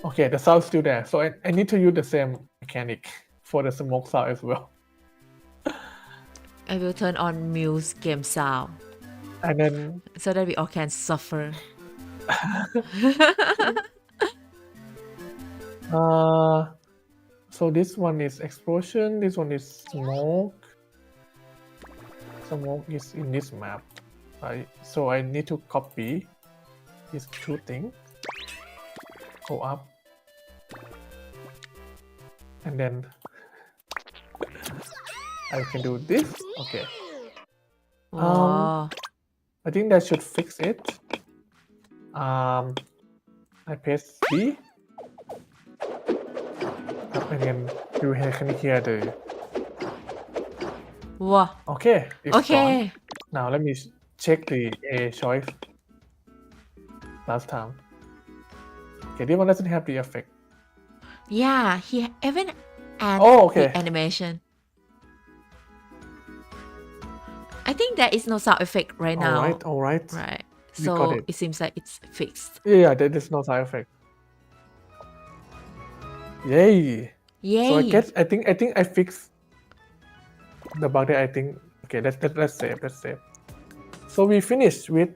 Okay, the sound is still there. So I need to use the same mechanic for the smoke sound as well. I will turn on Mew's game sound. And then so that we all can suffer. So this one is explosion, this one is smoke. Smoke is in this map, right? So I need to copy these 2 things. Go up. And then I can do this. Okay. Oh. I think that should fix it. I press B. And then you can hear the. Wow. Okay. It's Okay. gone. Now let me check the A choice. Last time. Okay, this one doesn't have the effect. Yeah, he even adds okay. the animation. I think there is no sound effect right now. All right. Right. We got So it seems like it's fixed. Yeah, there is no side effect. Yay! Yay. So I think I fixed the bug that I think. Okay, let's save. So we finished with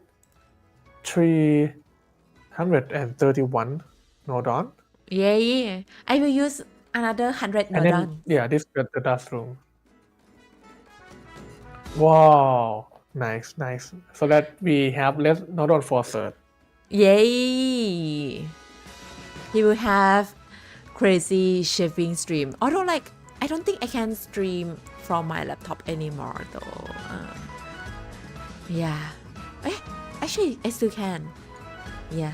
331 Nodon. Yay. I will use another 100 And then, Nodon. this is the dust room. Wow, nice. So that we have less Nodon for cert. Yay. He will have crazy shaving stream. Although I don't think I can stream from my laptop anymore though. Yeah. Actually, I still can. Yeah.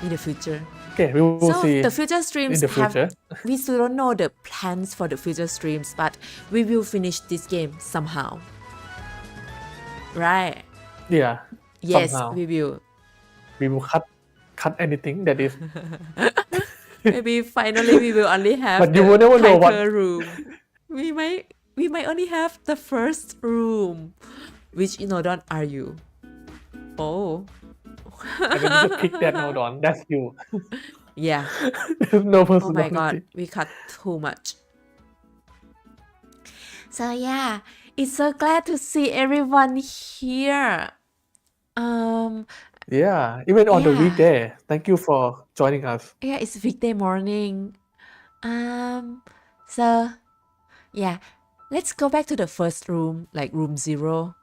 In the future. Okay, we will see. The future streams in the future. We still don't know the plans for the future streams, but we will finish this game somehow. Right? Yeah. Yes, somehow. we will. We will cut anything that is. Maybe finally we will only have But the you will never know what. room. We might only have the first room. Which Nodon are you? Oh. And then you just pick that Nodon. That's you. Yeah. There's no Oh my personality. god, we cut too much. So yeah, it's so glad to see everyone here. Yeah, even on the Yeah. weekday. Thank you for joining us. Yeah, it's weekday morning. So yeah, let's go back to the first room, like room 0,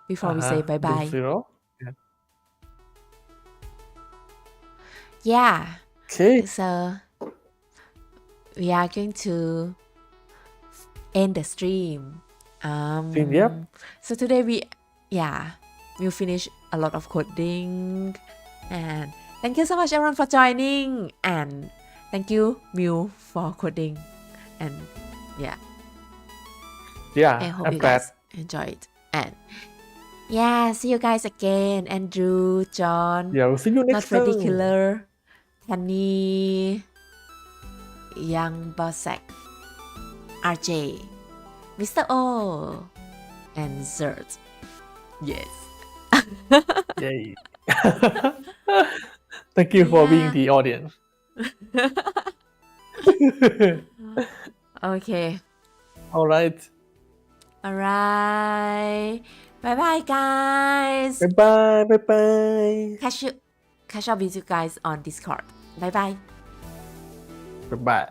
before we say Room bye-bye. 0. Yeah. Yeah. Okay. So we are going to end the stream. Yep. So today we'll finish a lot of coding, and thank you so much everyone for joining, and thank you Mew for coding, and yeah, I Yeah, hope I'm you glad. guys enjoyed, and yeah, see you guys again. Andrew, John, Yeah, we'll see you Not next Freddy time. Killer, Tanny, Young Bossack, RJ, Mr. O, and Zert. Yes. Yay. Thank you for being Yeah. the audience. Okay. All right. Alright. Bye bye, guys. Bye bye. Bye bye. Catch up with you guys on Discord. Bye bye. Bye bye.